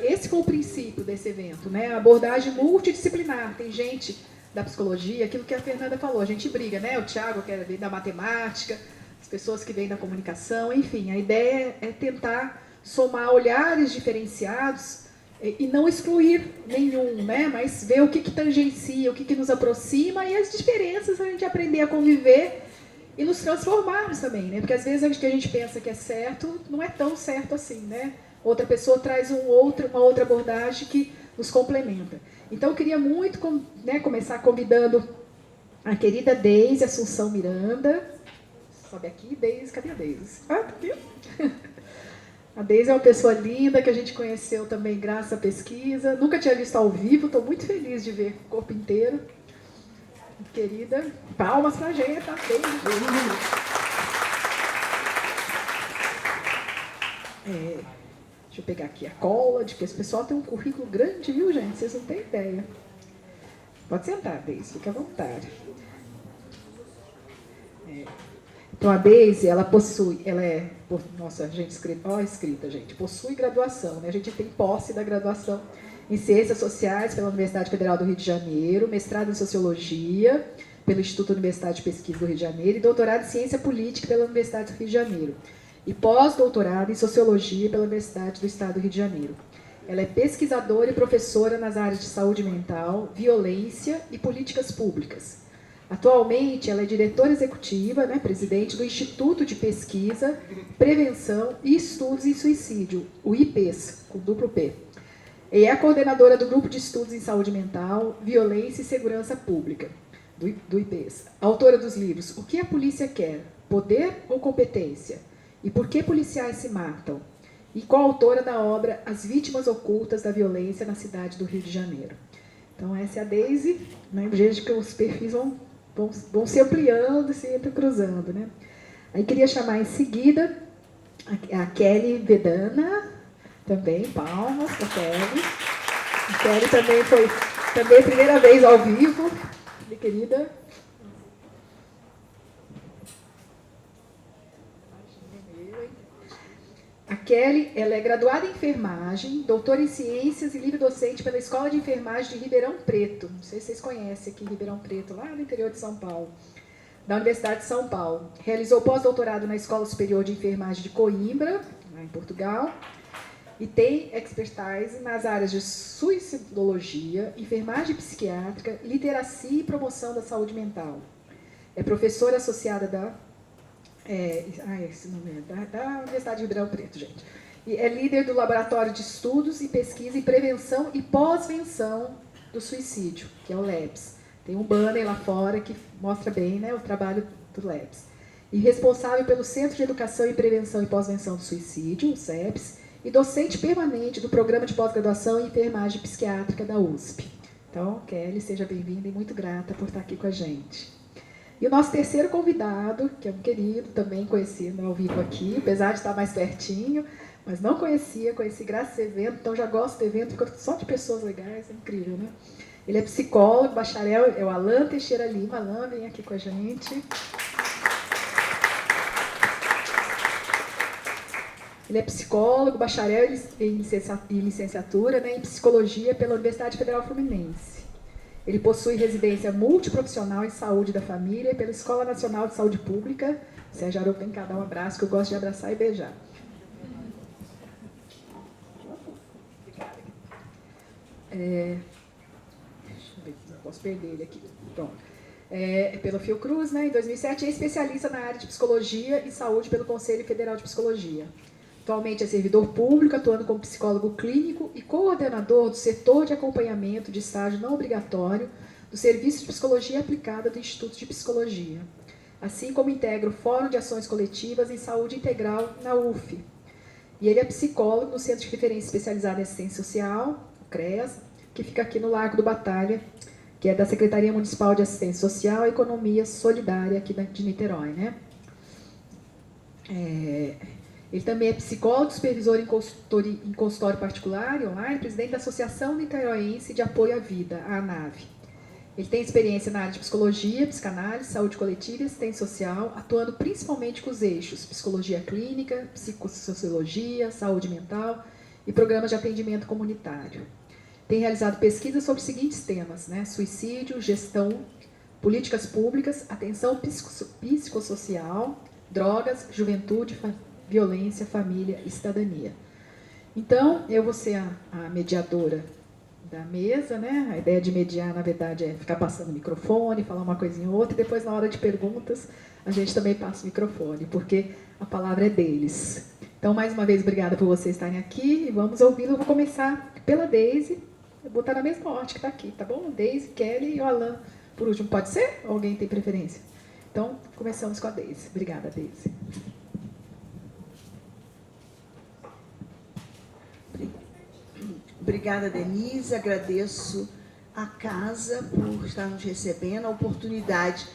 Esse foi o princípio desse evento, né? A abordagem multidisciplinar. Tem gente da psicologia, aquilo que a Fernanda falou, a gente briga, né? O Thiago, que vem da matemática, as pessoas que vêm da comunicação, enfim, a ideia é tentar somar olhares diferenciados e não excluir nenhum, né? Mas ver o que tangencia, o que nos aproxima e as diferenças, a gente aprender a conviver e nos transformarmos também, né? Porque às vezes o que a gente pensa que é certo não é tão certo assim, né? Outra pessoa traz uma outra abordagem que nos complementa. Então, eu queria muito começar convidando a querida Deise Assunção Miranda. Sobe aqui, Deise, cadê a Deise? Ah, tá aqui. A Deise é uma pessoa linda que a gente conheceu também graças à pesquisa. Nunca tinha visto ao vivo, estou muito feliz de ver o corpo inteiro. Querida, palmas pra gente, tá bem. Deixa eu pegar aqui a cola, porque esse pessoal tem um currículo grande, viu, gente? Vocês não têm ideia. Pode sentar, Deise, fique à vontade. Então, a Deise, ela é, nossa, gente, escrita, gente, possui graduação, né? A gente tem posse da graduação em Ciências Sociais pela Universidade Federal do Rio de Janeiro, mestrado em Sociologia pelo Instituto Universitário de Pesquisa do Rio de Janeiro e doutorado em Ciência Política pela Universidade do Rio de Janeiro. E pós-doutorado em Sociologia pela Universidade do Estado do Rio de Janeiro. Ela é pesquisadora e professora nas áreas de saúde mental, violência e políticas públicas. Atualmente, ela é diretora executiva, né, presidente do Instituto de Pesquisa, Prevenção e Estudos em Suicídio, o IPES, com duplo P. E é a coordenadora do Grupo de Estudos em Saúde Mental, Violência e Segurança Pública, do IPES. Autora dos livros O que a Polícia Quer? Poder ou Competência? E por que policiais se matam? E coautora da obra As Vítimas Ocultas da Violência na Cidade do Rio de Janeiro. Então, essa é a Deise, né? Vejo que os perfis vão se ampliando e se entrecruzando, né? Aí queria chamar em seguida a Kelly Vedana, também, palmas para a Kelly. A Kelly também foi a primeira vez ao vivo, minha querida. A Kelly, ela é graduada em enfermagem, doutora em ciências e livre-docente pela Escola de Enfermagem de Ribeirão Preto. Não sei se vocês conhecem aqui Ribeirão Preto, lá no interior de São Paulo, da Universidade de São Paulo. Realizou pós-doutorado na Escola Superior de Enfermagem de Coimbra, lá em Portugal, e tem expertise nas áreas de suicidologia, enfermagem psiquiátrica, literacia e promoção da saúde mental. É professora associada esse nome é da Universidade de Ribeirão Preto, gente. E é líder do Laboratório de Estudos e Pesquisa em Prevenção e Pós-Venção do Suicídio, que é o LEPS. Tem um banner lá fora que mostra bem, né, o trabalho do LEPS. E responsável pelo Centro de Educação e Prevenção e Pós-Venção do Suicídio, o CEPS, e docente permanente do Programa de Pós-Graduação em Enfermagem Psiquiátrica da USP. Então, Kelly, seja bem-vinda e muito grata por estar aqui com a gente. E o nosso terceiro convidado, que é um querido, também conhecido ao vivo aqui, apesar de estar mais pertinho, mas não conheci graças a esse evento, então já gosto do evento, porque só de pessoas legais, é incrível, né? Ele é psicólogo, bacharel, é o Alan Teixeira Lima. Alan, vem aqui com a gente. Ele é psicólogo, bacharel e licenciatura, né, em psicologia pela Universidade Federal Fluminense. Ele possui residência multiprofissional em saúde da família pela Escola Nacional de Saúde Pública. Sérgio Arouca, vem cá dar um abraço, que eu gosto de abraçar e beijar. Deixa eu ver, não posso perder ele aqui. Pronto. Pelo Fiocruz, né, em 2007, é especialista na área de psicologia e saúde pelo Conselho Federal de Psicologia. Atualmente é servidor público, atuando como psicólogo clínico e coordenador do setor de acompanhamento de estágio não obrigatório do Serviço de Psicologia Aplicada do Instituto de Psicologia, assim como integra o Fórum de Ações Coletivas em Saúde Integral na UF. E ele é psicólogo no Centro de Referência Especializado em Assistência Social, o CREAS, que fica aqui no Largo do Batalha, que é da Secretaria Municipal de Assistência Social e Economia Solidária aqui de Niterói, né? Ele também é psicólogo, supervisor em consultório particular e online, presidente da Associação Niteroense de Apoio à Vida, a ANAVE. Ele tem experiência na área de psicologia, psicanálise, saúde coletiva e assistência social, atuando principalmente com os eixos psicologia clínica, psicossociologia, saúde mental e programas de atendimento comunitário. Tem realizado pesquisas sobre os seguintes temas, né? Suicídio, gestão, políticas públicas, atenção psicossocial, drogas, juventude, violência, família e cidadania. Então, eu vou ser a mediadora da mesa, né? A ideia de mediar, na verdade, é ficar passando o microfone, falar uma coisinha ou outra, e depois, na hora de perguntas, a gente também passa o microfone, porque a palavra é deles. Então, mais uma vez, obrigada por vocês estarem aqui, e vamos ouvi-lo. Eu vou começar pela Deise, vou botar na mesma ordem que está aqui, tá bom? Deise, Kelly e o Alan, por último. Pode ser? Ou alguém tem preferência? Então, começamos com a Deise. Obrigada, Deise. Obrigada, Denise. Agradeço à casa por estar nos recebendo, a oportunidade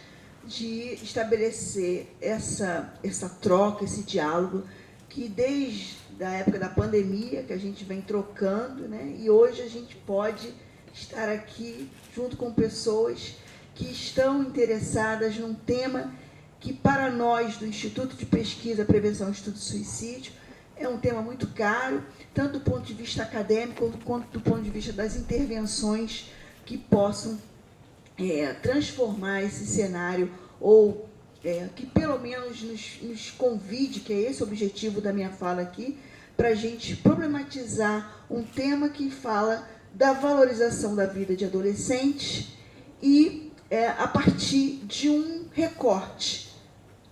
de estabelecer essa troca, esse diálogo, que desde a época da pandemia, que a gente vem trocando, né? E hoje a gente pode estar aqui junto com pessoas que estão interessadas num tema que, para nós, do Instituto de Pesquisa, Prevenção e Estudo do Suicídio, é um tema muito caro, tanto do ponto de vista acadêmico, quanto do ponto de vista das intervenções que possam transformar esse cenário, ou que pelo menos nos convide, que é esse o objetivo da minha fala aqui, para a gente problematizar um tema que fala da valorização da vida de adolescentes e a partir de um recorte.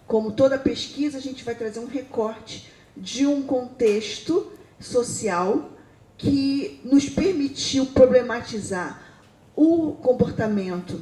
Como toda pesquisa, a gente vai trazer um recorte de um contexto social que nos permitiu problematizar o comportamento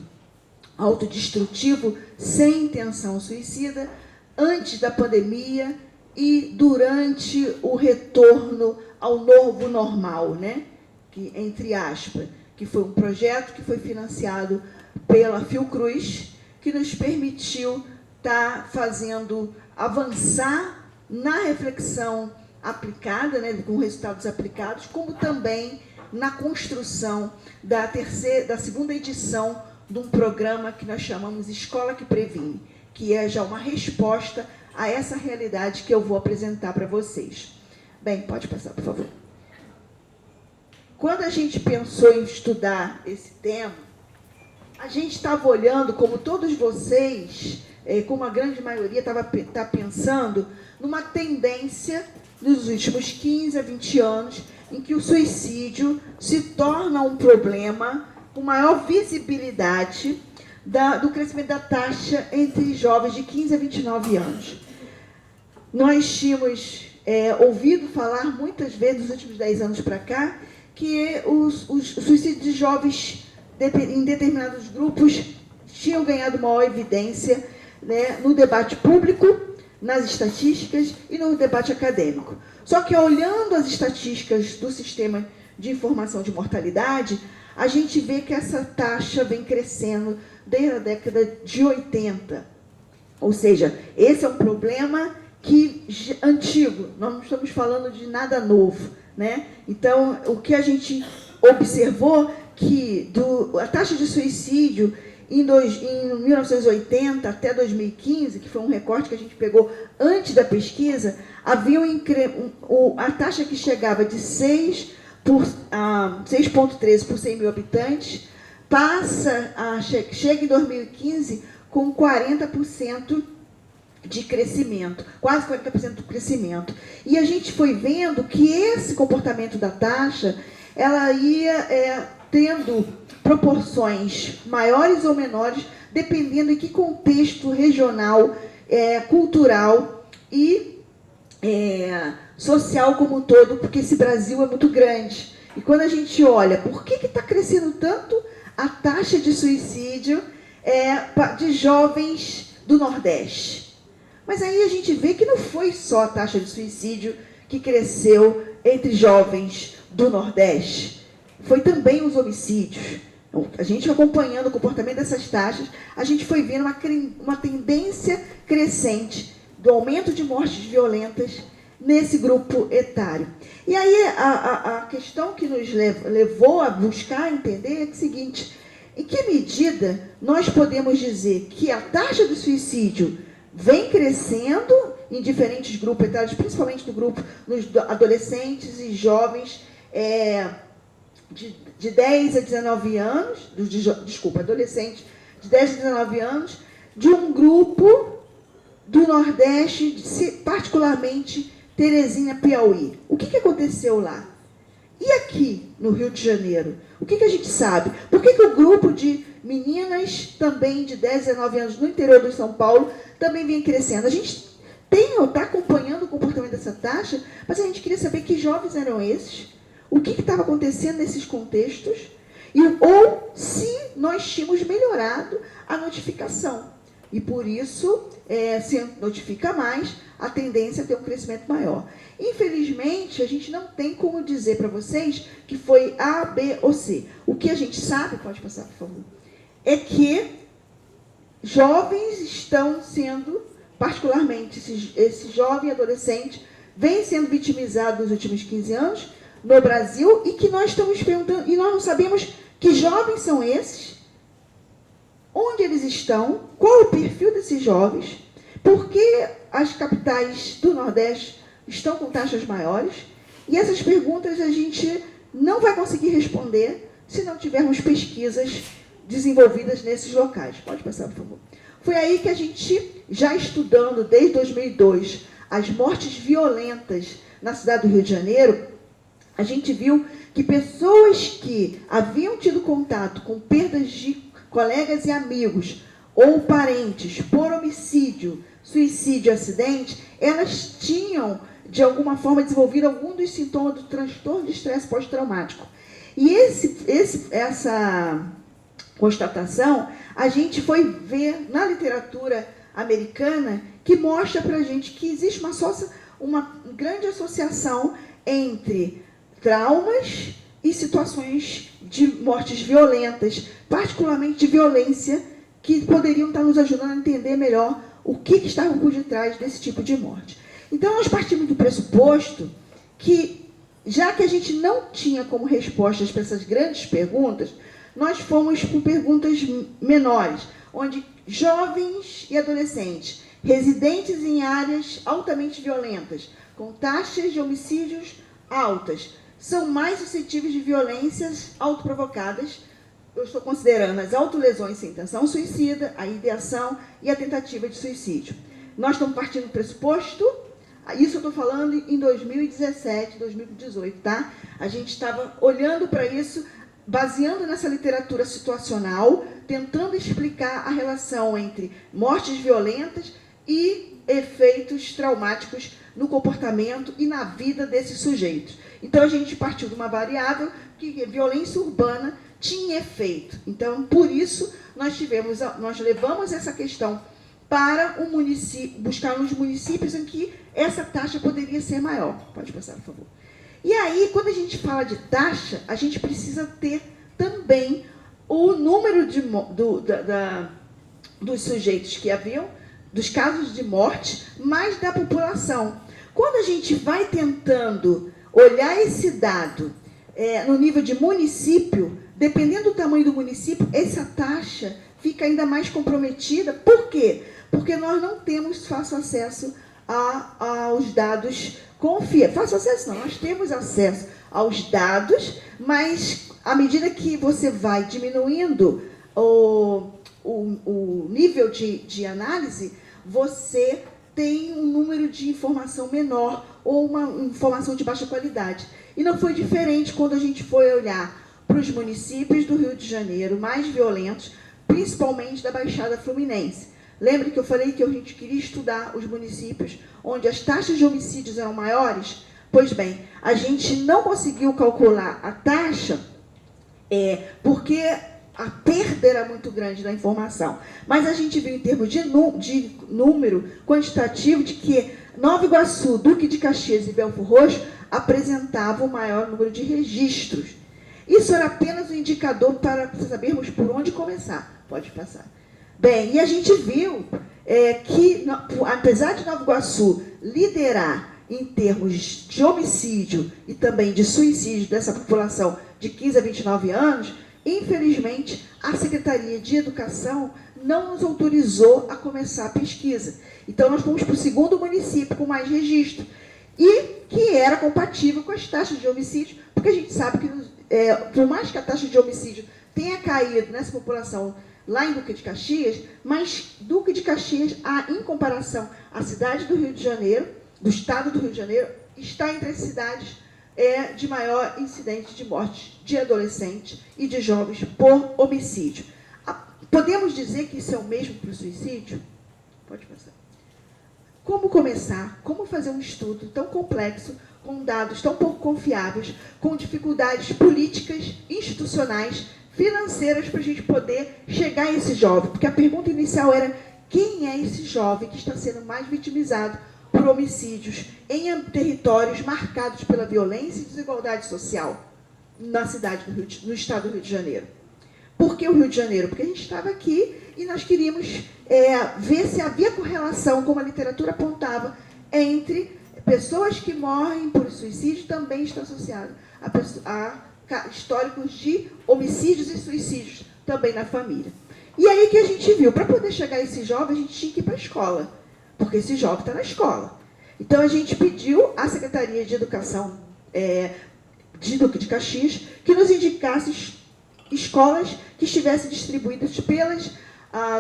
autodestrutivo sem intenção suicida antes da pandemia e durante o retorno ao novo normal, né? Que, entre aspas, que foi um projeto que foi financiado pela Fiocruz, que nos permitiu estar fazendo avançar na reflexão aplicada, né, com resultados aplicados, como também na construção da segunda edição de um programa que nós chamamos Escola que Previne, que é já uma resposta a essa realidade que eu vou apresentar para vocês. Bem, pode passar, por favor. Quando a gente pensou em estudar esse tema, a gente estava olhando, como todos vocês, como a grande maioria está pensando, numa tendência nos últimos 15 a 20 anos em que o suicídio se torna um problema com maior visibilidade do crescimento da taxa entre jovens de 15 a 29 anos. Nós tínhamos ouvido falar muitas vezes, nos últimos 10 anos para cá, que os suicídios de jovens em determinados grupos tinham ganhado maior evidência, né, no debate público, nas estatísticas e no debate acadêmico. Só que, olhando as estatísticas do Sistema de Informação de Mortalidade, a gente vê que essa taxa vem crescendo desde a década de 80. Ou seja, esse é um problema antigo, nós não estamos falando de nada novo, né? Então, o que a gente observou que a taxa de suicídio em 1980 até 2015, que foi um recorte que a gente pegou antes da pesquisa, havia a taxa que chegava de 6,13 por 100 mil habitantes, chega em 2015 com 40% de crescimento, quase 40% do crescimento. E a gente foi vendo que esse comportamento da taxa, ela ia tendo proporções maiores ou menores, dependendo em que contexto regional, cultural e social como um todo, porque esse Brasil é muito grande. E quando a gente olha, por que está crescendo tanto a taxa de suicídio de jovens do Nordeste? Mas aí a gente vê que não foi só a taxa de suicídio que cresceu entre jovens do Nordeste, foi também os homicídios. A gente acompanhando o comportamento dessas taxas, a gente foi vendo uma tendência crescente do aumento de mortes violentas nesse grupo etário. E aí a questão que nos levou a buscar entender é o seguinte: em que medida nós podemos dizer que a taxa de suicídio vem crescendo em diferentes grupos etários, principalmente no grupo dos adolescentes e jovens de 10 a 19 anos, adolescentes de 10 a 19 anos, de um grupo do Nordeste, particularmente Teresina, Piauí. O que aconteceu lá? E aqui, no Rio de Janeiro? O que a gente sabe? Por que o grupo de meninas também de 10 a 19 anos no interior do São Paulo também vem crescendo? A gente está acompanhando o comportamento dessa taxa, mas a gente queria saber que jovens eram esses, o que estava acontecendo nesses contextos, ou se nós tínhamos melhorado a notificação. E, por isso, se notifica mais, a tendência é ter um crescimento maior. Infelizmente, a gente não tem como dizer para vocês que foi A, B ou C. O que a gente sabe, pode passar, por favor, é que jovens estão sendo, particularmente esse jovem adolescente, vem sendo vitimizado nos últimos 15 anos no Brasil, e que nós estamos perguntando, e nós não sabemos que jovens são esses, onde eles estão, qual é o perfil desses jovens, por que as capitais do Nordeste estão com taxas maiores, e essas perguntas a gente não vai conseguir responder se não tivermos pesquisas desenvolvidas nesses locais. Pode passar, por favor. Foi aí que a gente, já estudando desde 2002 as mortes violentas na cidade do Rio de Janeiro, a gente viu que pessoas que haviam tido contato com perdas de colegas e amigos ou parentes por homicídio, suicídio, acidente, elas tinham, de alguma forma, desenvolvido algum dos sintomas do transtorno de estresse pós-traumático. E essa constatação, a gente foi ver na literatura americana, que mostra para a gente que existe uma grande associação entre traumas e situações de mortes violentas, particularmente de violência, que poderiam estar nos ajudando a entender melhor o que estava por detrás desse tipo de morte. Então, nós partimos do pressuposto que, já que a gente não tinha como respostas para essas grandes perguntas, nós fomos com perguntas menores, onde jovens e adolescentes, residentes em áreas altamente violentas, com taxas de homicídios altas, são mais suscetíveis de violências autoprovocadas. Eu estou considerando as autolesões sem intenção suicida, a ideação e a tentativa de suicídio. Nós estamos partindo do pressuposto, isso eu estou falando em 2017, 2018, tá? A gente estava olhando para isso, baseando nessa literatura situacional, tentando explicar a relação entre mortes violentas e efeitos traumáticos no comportamento e na vida desses sujeitos. Então, a gente partiu de uma variável que a violência urbana tinha efeito. Então, por isso, nós levamos essa questão para o município, buscar nos municípios em que essa taxa poderia ser maior. Pode passar, por favor. E aí, quando a gente fala de taxa, a gente precisa ter também o número dos sujeitos que haviam, dos casos de morte, mais da população. Quando a gente vai tentando olhar esse dado no nível de município, dependendo do tamanho do município, essa taxa fica ainda mais comprometida. Por quê? Porque nós não temos fácil acesso aos dados confiáveis. Fácil acesso não, nós temos acesso aos dados, mas à medida que você vai diminuindo o nível de análise, você tem um número de informação menor ou uma informação de baixa qualidade. E não foi diferente quando a gente foi olhar para os municípios do Rio de Janeiro mais violentos, principalmente da Baixada Fluminense. Lembra que eu falei que a gente queria estudar os municípios onde as taxas de homicídios eram maiores? Pois bem, a gente não conseguiu calcular a taxa porque a perda era muito grande da informação. Mas a gente viu em termos de número quantitativo de que Nova Iguaçu, Duque de Caxias e Belford Roxo apresentavam o maior número de registros. Isso era apenas um indicador para sabermos por onde começar. Pode passar. Bem, e a gente viu que, apesar de Nova Iguaçu liderar em termos de homicídio e também de suicídio dessa população de 15 a 29 anos, infelizmente, a Secretaria de Educação não nos autorizou a começar a pesquisa. Então, nós fomos para o segundo município com mais registro, e que era compatível com as taxas de homicídio, porque a gente sabe que, por mais que a taxa de homicídio tenha caído nessa população lá em Duque de Caxias, mas Duque de Caxias, em comparação à cidade do Rio de Janeiro, do estado do Rio de Janeiro, está entre as cidades de maior incidente de morte de adolescentes e de jovens por homicídio. Podemos dizer que isso é o mesmo para o suicídio? Pode passar. Como começar? Como fazer um estudo tão complexo, com dados tão pouco confiáveis, com dificuldades políticas, institucionais, financeiras, para a gente poder chegar a esse jovem? Porque a pergunta inicial era: quem é esse jovem que está sendo mais vitimizado por homicídios em territórios marcados pela violência e desigualdade social na cidade do no estado do Rio de Janeiro? Por que o Rio de Janeiro? Porque a gente estava aqui e nós queríamos ver se havia correlação, como a literatura apontava, entre pessoas que morrem por suicídio também estão associadas a históricos de homicídios e suicídios também na família. E aí que a gente viu, para poder chegar a esse jovem, a gente tinha que ir para a escola, porque esse jovem está na escola. Então, a gente pediu à Secretaria de Educação de Duque de Caxias que nos indicasse escolas que estivessem distribuídas pelas,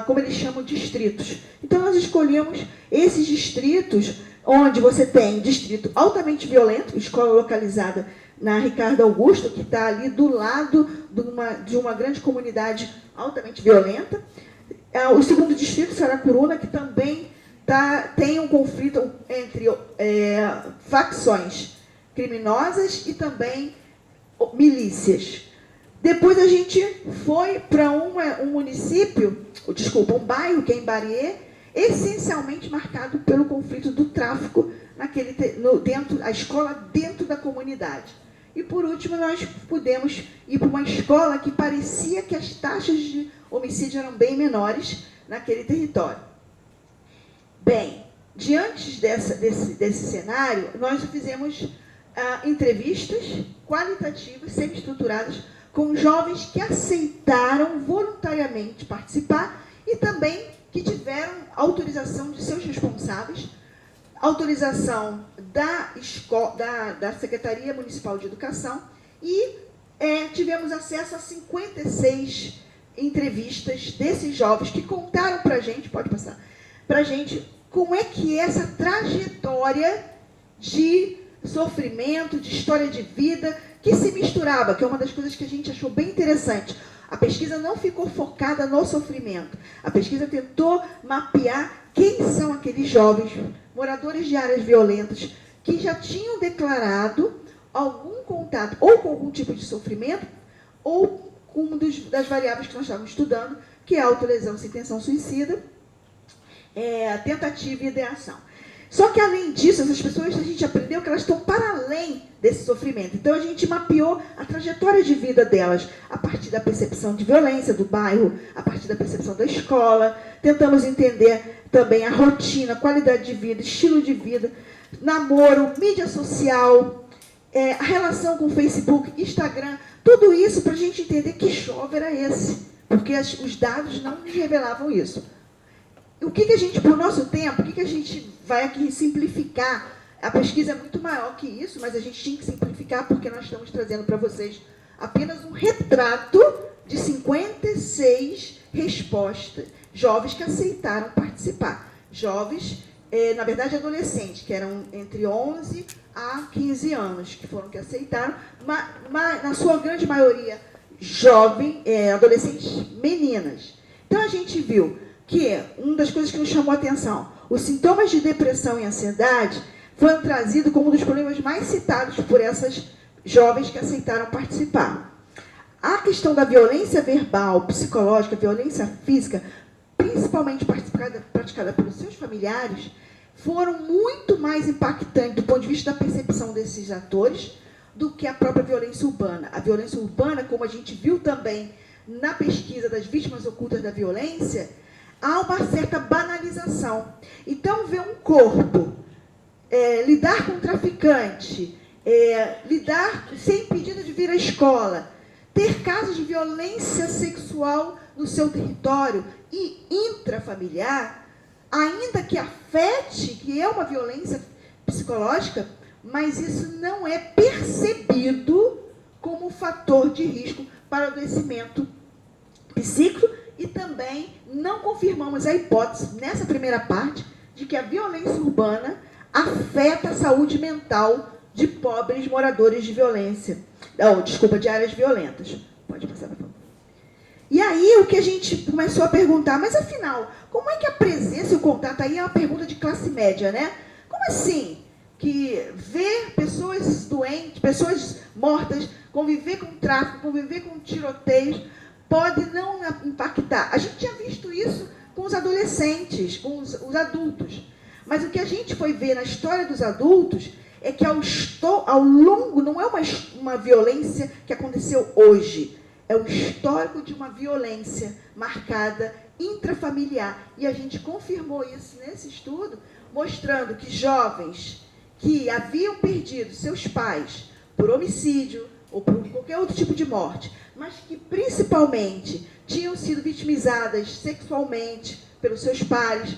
como eles chamam, distritos. Então, nós escolhemos esses distritos, onde você tem distrito altamente violento, escola localizada na Ricardo Augusto, que está ali do lado de uma grande comunidade altamente violenta. O segundo distrito, Saracuruna, que também tem um conflito entre facções criminosas e também milícias. Depois a gente foi para um bairro, que é Imbariê, essencialmente marcado pelo conflito do tráfico, a escola dentro da comunidade. E, por último, nós pudemos ir para uma escola que parecia que as taxas de homicídio eram bem menores naquele território. Bem, diante desse cenário, nós fizemos entrevistas qualitativas, semi-estruturadas, com jovens que aceitaram voluntariamente participar e também que tiveram autorização de seus responsáveis, autorização da Secretaria Municipal de Educação, e tivemos acesso a 56 entrevistas desses jovens que contaram para a gente, pode passar, para a gente como é que é essa trajetória de sofrimento, de história de vida, que se misturava, que é uma das coisas que a gente achou bem interessante. A pesquisa não ficou focada no sofrimento. A pesquisa tentou mapear quem são aqueles jovens moradores de áreas violentas que já tinham declarado algum contato ou com algum tipo de sofrimento ou com uma das variáveis que nós estávamos estudando, que é a autolesão sem intenção suicida, a tentativa e ideação. Só que, além disso, essas pessoas, a gente aprendeu que elas estão para além desse sofrimento. Então, a gente mapeou a trajetória de vida delas a partir da percepção de violência do bairro, a partir da percepção da escola. Tentamos entender também a rotina, qualidade de vida, estilo de vida, namoro, mídia social, a relação com o Facebook, Instagram, tudo isso para a gente entender que jovem era esse, porque os dados não nos revelavam isso. O que a gente, por nosso tempo, o que a gente vai aqui simplificar? A pesquisa é muito maior que isso, mas a gente tinha que simplificar porque nós estamos trazendo para vocês apenas um retrato de 56 respostas, jovens que aceitaram participar. Jovens, na verdade, adolescentes, que eram entre 11 a 15 anos, que foram que aceitaram, mas na sua grande maioria, adolescentes meninas. Então, a gente viu que uma das coisas que nos chamou a atenção, os sintomas de depressão e ansiedade foram trazidos como um dos problemas mais citados por essas jovens que aceitaram participar. A questão da violência verbal, psicológica, violência física, principalmente praticada pelos seus familiares, foram muito mais impactantes do ponto de vista da percepção desses atores do que a própria violência urbana. A violência urbana, como a gente viu também na pesquisa das vítimas ocultas da violência, há uma certa banalização. Então, ver um corpo, lidar com um traficante, lidar sem pedido de vir à escola, ter casos de violência sexual no seu território, e intrafamiliar, ainda que afete, que é uma violência psicológica, mas isso não é percebido como fator de risco para o adoecimento psíquico, e também não confirmamos a hipótese, nessa primeira parte, de que a violência urbana afeta a saúde mental de pobres moradores de violência. De áreas violentas. Pode passar, por favor. E aí o que a gente começou a perguntar, mas afinal, como é que a presença e o contato, aí é uma pergunta de classe média, né? Como assim que ver pessoas doentes, pessoas mortas, conviver com tráfico, conviver com tiroteios, pode não impactar? A gente tinha visto isso com os adolescentes, com os adultos. Mas o que a gente foi ver na história dos adultos é que ao longo, não é uma violência que aconteceu hoje, é o histórico de uma violência marcada intrafamiliar. E a gente confirmou isso nesse estudo, mostrando que jovens que haviam perdido seus pais por homicídio ou por qualquer outro tipo de morte, mas que principalmente tinham sido vitimizadas sexualmente pelos seus pares,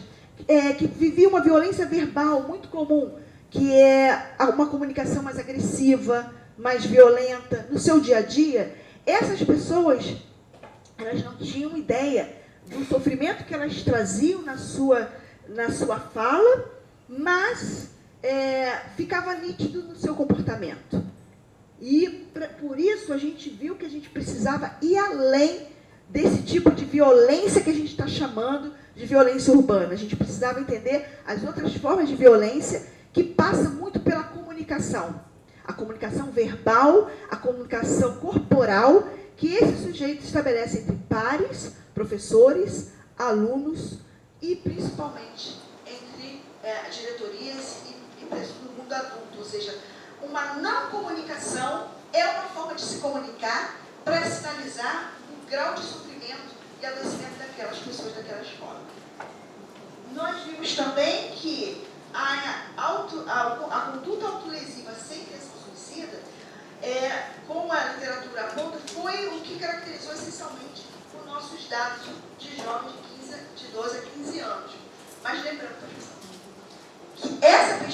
que viviam uma violência verbal muito comum, que é uma comunicação mais agressiva, mais violenta no seu dia a dia, essas pessoas, elas não tinham ideia do sofrimento que elas traziam na sua fala, mas ficava nítido no seu comportamento. E por isso a gente viu que a gente precisava ir além desse tipo de violência que a gente está chamando de violência urbana. A gente precisava entender as outras formas de violência que passa muito pela comunicação. A comunicação verbal, a comunicação corporal, que esse sujeito estabelece entre pares, professores, alunos e, principalmente, entre diretorias e pessoas do mundo adulto. Ou seja, uma não comunicação é uma forma de se comunicar para sinalizar o grau de sofrimento e adoecimento daquelas pessoas daquela escola. Nós vimos também que a conduta autolesiva sem intenção suicida, como a literatura aponta, foi o que caracterizou essencialmente os nossos dados de jovens de 12 a 15 anos. Mas lembrando, que essa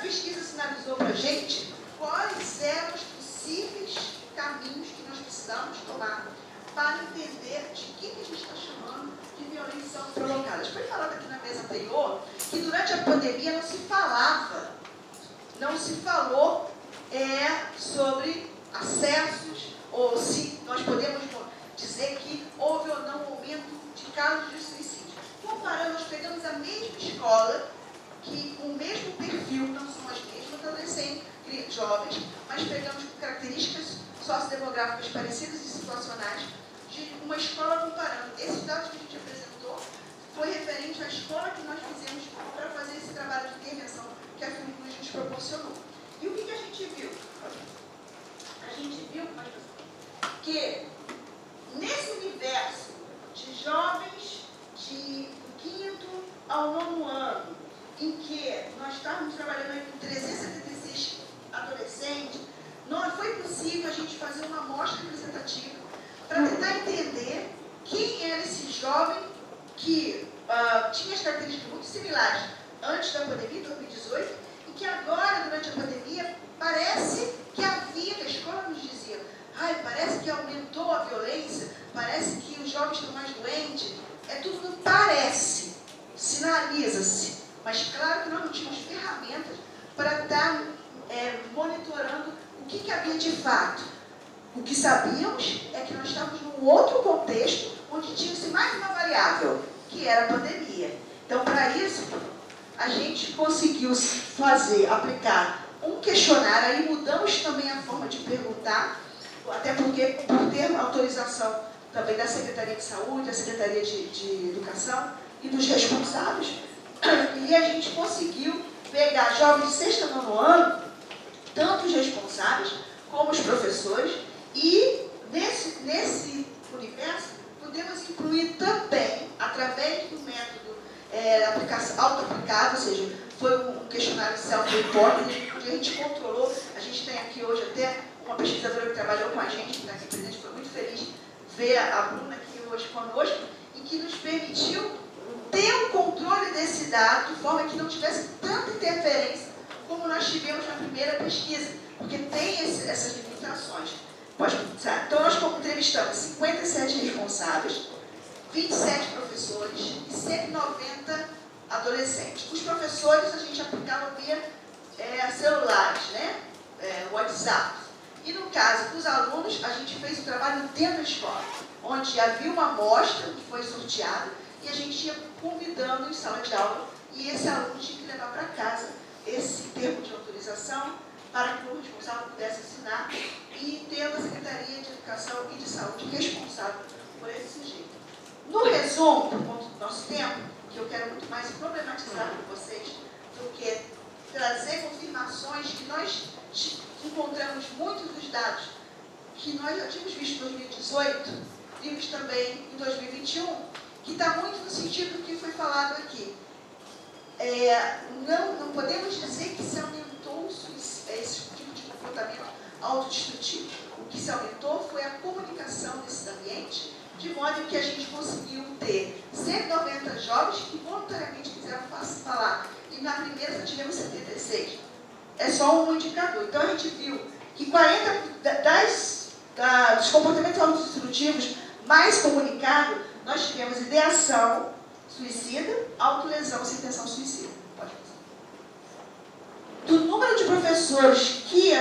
pesquisa sinalizou para a gente quais eram os possíveis caminhos que nós precisamos tomar para entender de que a gente está chamando de violência provocada. Foi falado aqui na mesa anterior que durante a pandemia não se falou sobre acessos, ou se nós podemos dizer que houve ou não aumento de casos de suicídio. Comparando, nós pegamos a mesma escola, que com o mesmo perfil, não são as mesmas adolescentes, jovens, mas pegamos características sociodemográficas parecidas e situacionais de uma escola comparando. Esses dados que a gente apresentou foi referente à escola que nós fizemos para fazer esse trabalho de intervenção que a Fiocruz nos proporcionou. E o que a gente viu? A gente viu que nesse universo de jovens do 5º ao 9º ano, em que nós estávamos trabalhando aí com 376 adolescentes, não foi possível a gente fazer uma amostra representativa para tentar entender quem era esse jovem que tinha as características muito similares antes da pandemia, 2018, e que agora, durante a pandemia, parece que a escola nos dizia, parece que aumentou a violência, parece que os jovens estão mais doentes. Tudo não parece, sinaliza-se. Mas claro que nós não tínhamos ferramentas para estar monitorando o que havia de fato. O que sabíamos é que nós estávamos num outro contexto onde tinha-se mais uma variável, que era a pandemia. Então, para isso, a gente conseguiu aplicar um questionário, aí mudamos também a forma de perguntar, até porque, por ter autorização também da Secretaria de Saúde, da Secretaria de Educação e dos responsáveis, e a gente conseguiu pegar jovens de 6º a 9º ano, tanto os responsáveis como os professores, e nesse universo podemos incluir também, através do método auto-aplicado, ou seja, foi um questionário self-report, onde a gente controlou. A gente tem aqui hoje até uma pesquisadora que trabalhou com a gente, que está aqui presente, foi muito feliz ver a Bruna, que hoje conosco e que nos permitiu ter um controle desse dado de forma que não tivesse tanta interferência como nós tivemos na primeira pesquisa, porque tem essas limitações. Então, nós entrevistamos 57 responsáveis, 27 professores e 190 adolescentes. Os professores a gente aplicava via celulares, né? WhatsApp. E no caso dos alunos, a gente fez um trabalho dentro da escola, onde havia uma amostra que foi sorteada e a gente ia convidando em sala de aula e esse aluno tinha que levar para casa esse termo de autorização para que o responsável pudesse assinar e tendo a Secretaria de Educação e de Saúde responsável por esse sujeito. No resumo, por conta do nosso tempo, que eu quero muito mais problematizar com vocês do que trazer confirmações que nós encontramos muitos dos dados que nós já tínhamos visto em 2018, vimos também em 2021, que está muito no sentido do que foi falado aqui. Não podemos dizer que se aumentou esse tipo de comportamento autodestrutivo. O que se aumentou foi a comunicação desse ambiente, de modo que a gente conseguiu ter 190 jovens que voluntariamente quiseram falar. E na primeira nós tivemos 76. É só um indicador. Então a gente viu que 40 dos comportamentos autodestrutivos mais comunicados, nós tivemos ideação suicida, autolesão sem intenção suicida. Pode passar. Do número de professores que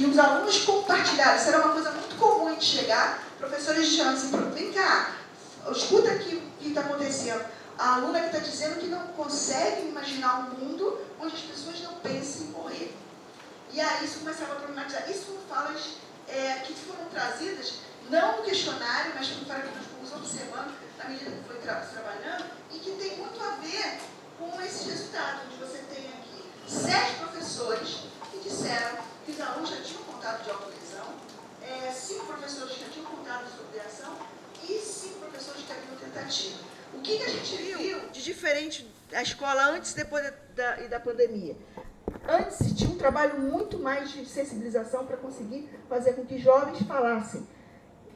os alunos compartilharam, isso era uma coisa muito comum de chegar, professores dizendo assim, vem cá, escuta aqui o que está acontecendo. A aluna que está dizendo que não consegue imaginar um mundo onde as pessoas não pensem em morrer. E aí isso começava a problematizar. Isso são falas que foram trazidas, não no questionário, mas para que nós fomos observando na medida que foi trabalhando, e que tem muito a ver com esses resultados, onde você tem aqui 7 professores que disseram que os alunos já tinham contato de autolesão, 5 professores que já tinham contato sobre ação e 5 professores que haviam tentativa. O que a gente viu de diferente da escola antes e depois da pandemia? Antes tinha um trabalho muito mais de sensibilização para conseguir fazer com que jovens falassem.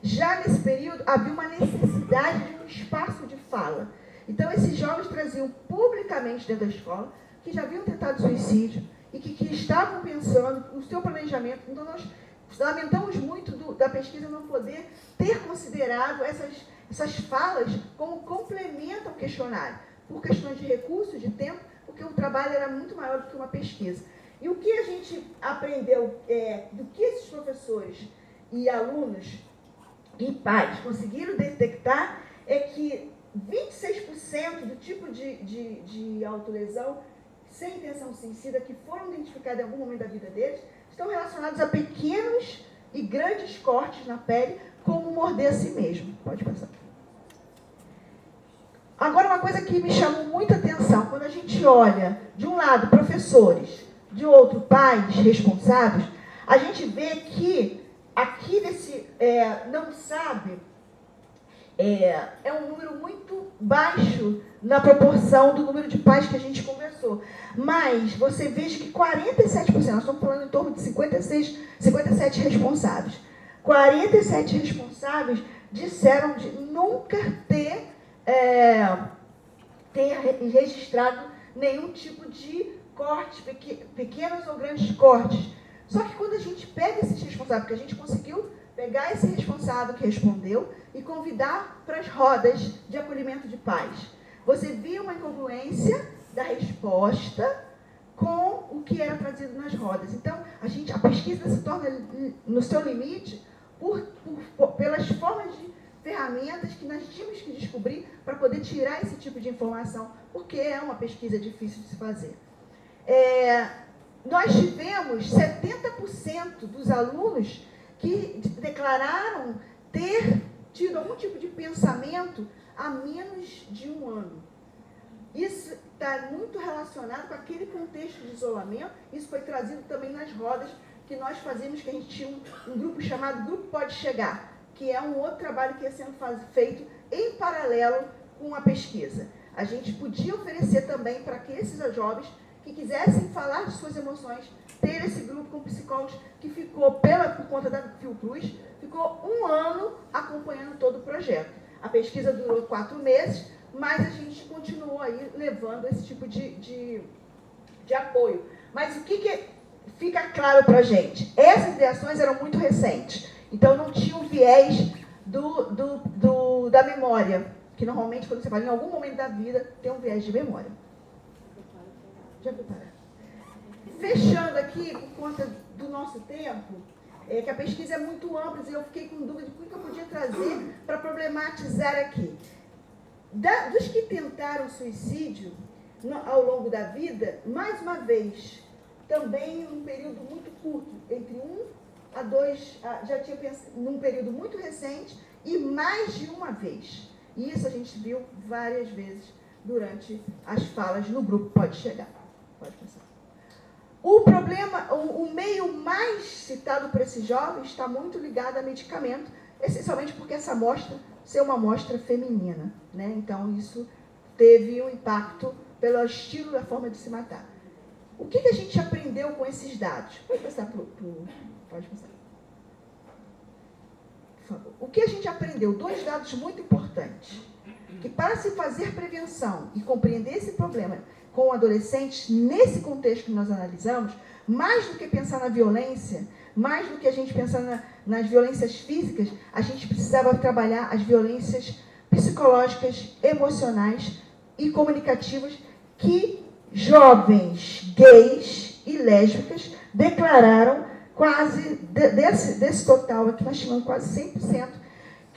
Já nesse período havia uma necessidade de um espaço de fala. Então esses jovens traziam publicamente dentro da escola que já haviam tentado suicídio e que estavam pensando no seu planejamento. Então nós lamentamos muito da pesquisa não poder ter considerado essas falas como complemento ao questionário, por questões de recursos, de tempo, porque o trabalho era muito maior do que uma pesquisa. E o que a gente aprendeu do que esses professores e alunos e pais conseguiram detectar é que 26% do tipo de autolesão sem intenção suicida que foram identificados em algum momento da vida deles estão relacionados a pequenos e grandes cortes na pele, como morder a si mesmo. Pode passar. Agora, uma coisa que me chamou muita atenção, quando a gente olha, de um lado, professores, de outro, pais responsáveis, a gente vê que aqui nesse não sabe é um número muito baixo na proporção do número de pais que a gente conversou. Mas você veja que 47%, nós estamos falando em torno de 57 responsáveis. 47 responsáveis disseram de nunca ter registrado nenhum tipo de corte, pequenos ou grandes cortes. Só que quando a gente pega esses responsáveis, que a gente conseguiu pegar esse responsável que respondeu e convidar para as rodas de acolhimento de pais, você via uma incongruência da resposta com o que era trazido nas rodas. Então, a pesquisa se torna no seu limite pelas formas de ferramentas que nós tínhamos que descobrir para poder tirar esse tipo de informação, porque é uma pesquisa difícil de se fazer. Nós tivemos 70% dos alunos que declararam ter tido algum tipo de pensamento há menos de um ano. Isso está muito relacionado com aquele contexto de isolamento. Isso foi trazido também nas rodas que nós fazíamos, que a gente tinha um grupo chamado Grupo Pode Chegar, que é um outro trabalho que ia sendo feito em paralelo com a pesquisa. A gente podia oferecer também para que esses jovens que quisessem falar de suas emoções, ter esse grupo com psicólogos que ficou, por conta da Fiocruz, ficou 1 ano acompanhando todo o projeto. A pesquisa durou 4 meses, mas a gente continuou aí levando esse tipo de apoio. Mas o que fica claro para a gente? Essas ideações eram muito recentes, então não tinha o viés da memória, que normalmente, quando você fala em algum momento da vida, tem um viés de memória. Já preparado. Fechando aqui, por conta do nosso tempo, que a pesquisa é muito ampla e eu fiquei com dúvida de o que eu podia trazer para problematizar aqui. Dos que tentaram suicídio ao longo da vida, mais uma vez, também num período muito curto, entre 1 a 2, já tinha pensado, num período muito recente, e mais de uma vez. E isso a gente viu várias vezes durante as falas no grupo Pode Chegar. Pode pensar. O problema, o meio mais citado por esses jovens está muito ligado a medicamento, essencialmente porque essa amostra ser uma amostra feminina, né? Então isso teve um impacto pelo estilo da forma de se matar. O que a gente aprendeu com esses dados? Pode passar pode passar. Por favor. O que a gente aprendeu? 2 dados muito importantes. Que para se fazer prevenção e compreender esse problema com adolescentes, nesse contexto que nós analisamos, mais do que pensar na violência, mais do que a gente pensar nas violências físicas, a gente precisava trabalhar as violências psicológicas, emocionais e comunicativas que jovens gays e lésbicas declararam quase, desse total aqui, nós chamamos quase 100%,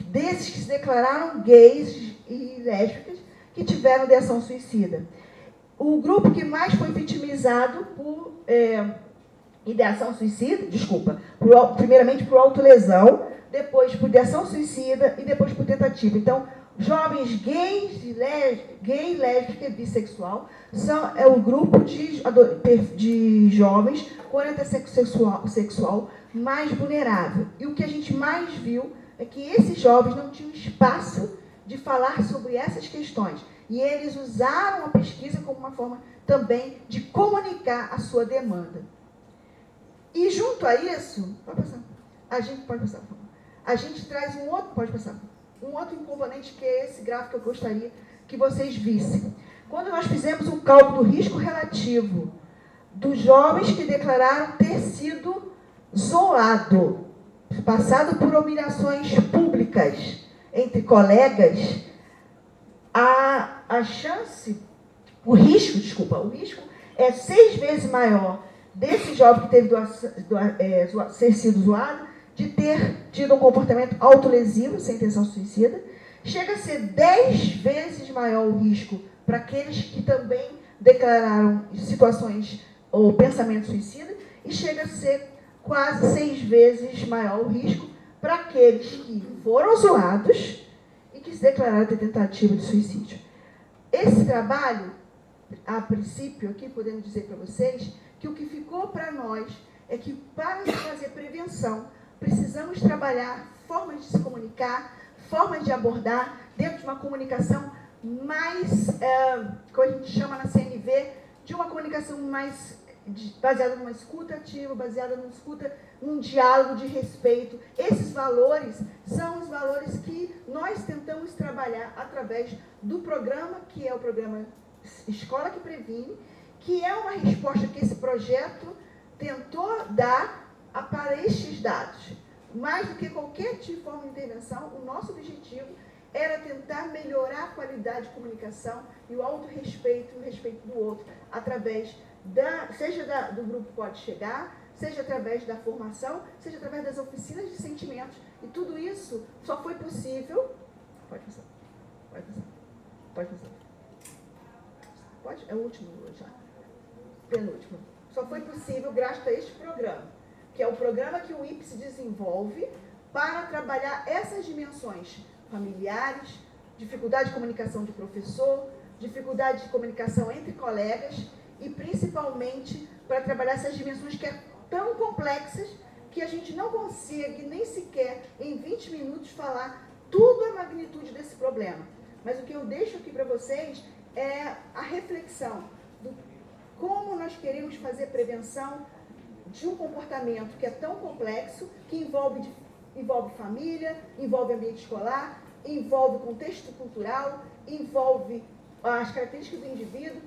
desses que se declararam gays e lésbicas que tiveram ideação suicida. O grupo que mais foi vitimizado por ideação suicida, primeiramente por autolesão, depois por ideação suicida e depois por tentativa. Então, jovens gays, gay, lésbica e bissexual é o grupo de jovens com orientação sexual mais vulnerável. E o que a gente mais viu é que esses jovens não tinham espaço de falar sobre essas questões. E eles usaram a pesquisa como uma forma também de comunicar a sua demanda. E junto a isso, a gente traz um outro componente, que é esse gráfico que eu gostaria que vocês vissem. Quando nós fizemos um cálculo do risco relativo dos jovens que declararam ter sido zoado, passado por humilhações públicas entre colegas, o risco é 6 vezes maior desse jovem que teve ser sido zoado, de ter tido um comportamento autolesivo, sem intenção suicida. Chega a ser 10 vezes maior o risco para aqueles que também declararam situações ou pensamento suicida, e chega a ser quase 6 vezes maior o risco para aqueles que foram zoados e que se declararam ter tentativa de suicídio. Esse trabalho, a princípio, aqui podemos dizer para vocês que o que ficou para nós é que, para fazer prevenção, precisamos trabalhar formas de se comunicar, formas de abordar, dentro de uma comunicação mais, como a gente chama na CNV, de uma comunicação mais baseada numa escuta ativa, baseada num diálogo de respeito. Esses valores são os valores que nós tentamos trabalhar através do programa, que é o programa Escola que Previne, que é uma resposta que esse projeto tentou dar para estes dados. Mais do que qualquer tipo de forma de intervenção, o nosso objetivo era tentar melhorar a qualidade de comunicação e o autorrespeito e o respeito do outro, através seja do grupo Pode Chegar, seja através da formação, seja através das oficinas de sentimentos. E tudo isso só foi possível... Pode passar. É o último já. Penúltimo. Só foi possível graças a este programa, que é o programa que o IPSE desenvolve para trabalhar essas dimensões familiares, dificuldade de comunicação de professor, dificuldade de comunicação entre colegas e, principalmente, para trabalhar essas dimensões que é tão complexas que a gente não consegue nem sequer, em 20 minutos, falar tudo a magnitude desse problema. Mas o que eu deixo aqui para vocês é a reflexão do como nós queremos fazer prevenção de um comportamento que é tão complexo, que envolve família, envolve ambiente escolar, envolve contexto cultural, envolve as características do indivíduo,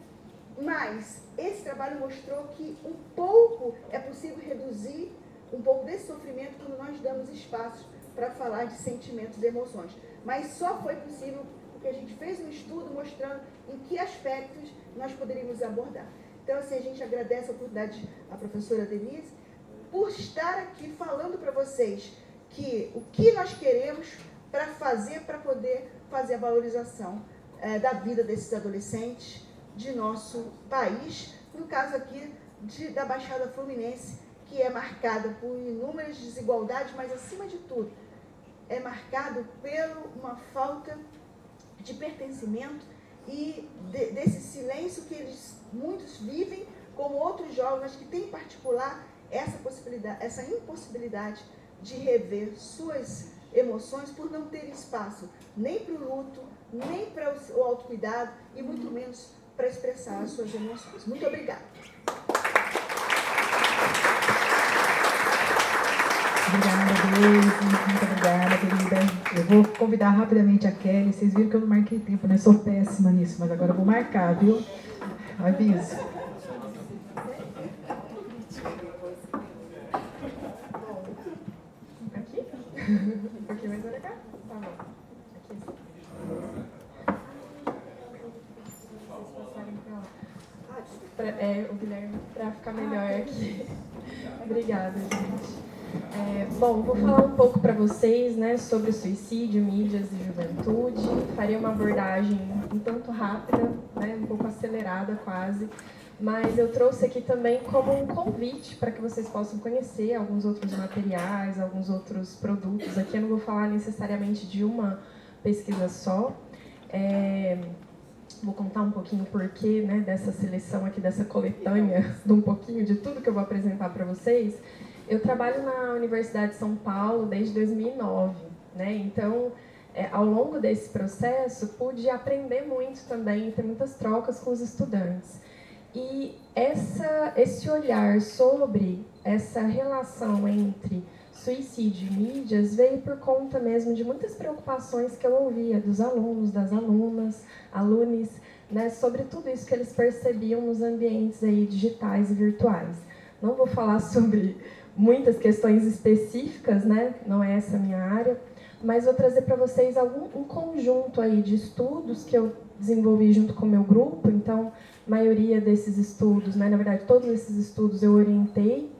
mas esse trabalho mostrou que um pouco é possível reduzir um pouco desse sofrimento quando nós damos espaço para falar de sentimentos e emoções. Mas só foi possível porque a gente fez um estudo mostrando em que aspectos nós poderíamos abordar. Então, assim, a gente agradece a oportunidade à professora Denise por estar aqui falando para vocês que o que nós queremos para poder fazer a valorização da vida desses adolescentes de nosso país, no caso aqui da Baixada Fluminense, que é marcada por inúmeras desigualdades, mas acima de tudo, é marcado por uma falta de pertencimento e desse silêncio que muitos vivem, como outros jovens que têm em particular essa impossibilidade de rever suas emoções por não ter espaço nem para o luto, nem para o autocuidado e muito menos para expressar as suas emoções. Muito obrigada. Obrigada, Deise. Muito obrigada, querida. Eu vou convidar rapidamente a Kelly. Vocês viram que eu não marquei tempo, né? Sou péssima nisso, mas agora eu vou marcar, viu? Aviso. Aqui? Um pouquinho mais pra cá? Tá bom. Aqui. O Guilherme, para ficar melhor aqui. Obrigada, gente. Bom, vou falar um pouco para vocês, né, sobre suicídio, mídias e juventude. Faria uma abordagem um tanto rápida, né, um pouco acelerada quase, mas eu trouxe aqui também como um convite para que vocês possam conhecer alguns outros materiais, alguns outros produtos. Aqui eu não vou falar necessariamente de uma pesquisa só. Vou contar um pouquinho o porquê, né, dessa seleção aqui, dessa coletânea, de um pouquinho de tudo que eu vou apresentar para vocês. Eu trabalho na Universidade de São Paulo desde 2009, né? Então, ao longo desse processo, pude aprender muito também, ter muitas trocas com os estudantes. E esse olhar sobre essa relação entre suicídio e mídias veio por conta mesmo de muitas preocupações que eu ouvia dos alunos, das alunos, né, sobre tudo isso que eles percebiam nos ambientes aí digitais e virtuais. Não vou falar sobre muitas questões específicas, né, não é essa a minha área, mas vou trazer para vocês um conjunto aí de estudos que eu desenvolvi junto com o meu grupo. Então, a maioria desses estudos, né, na verdade, todos esses estudos eu orientei,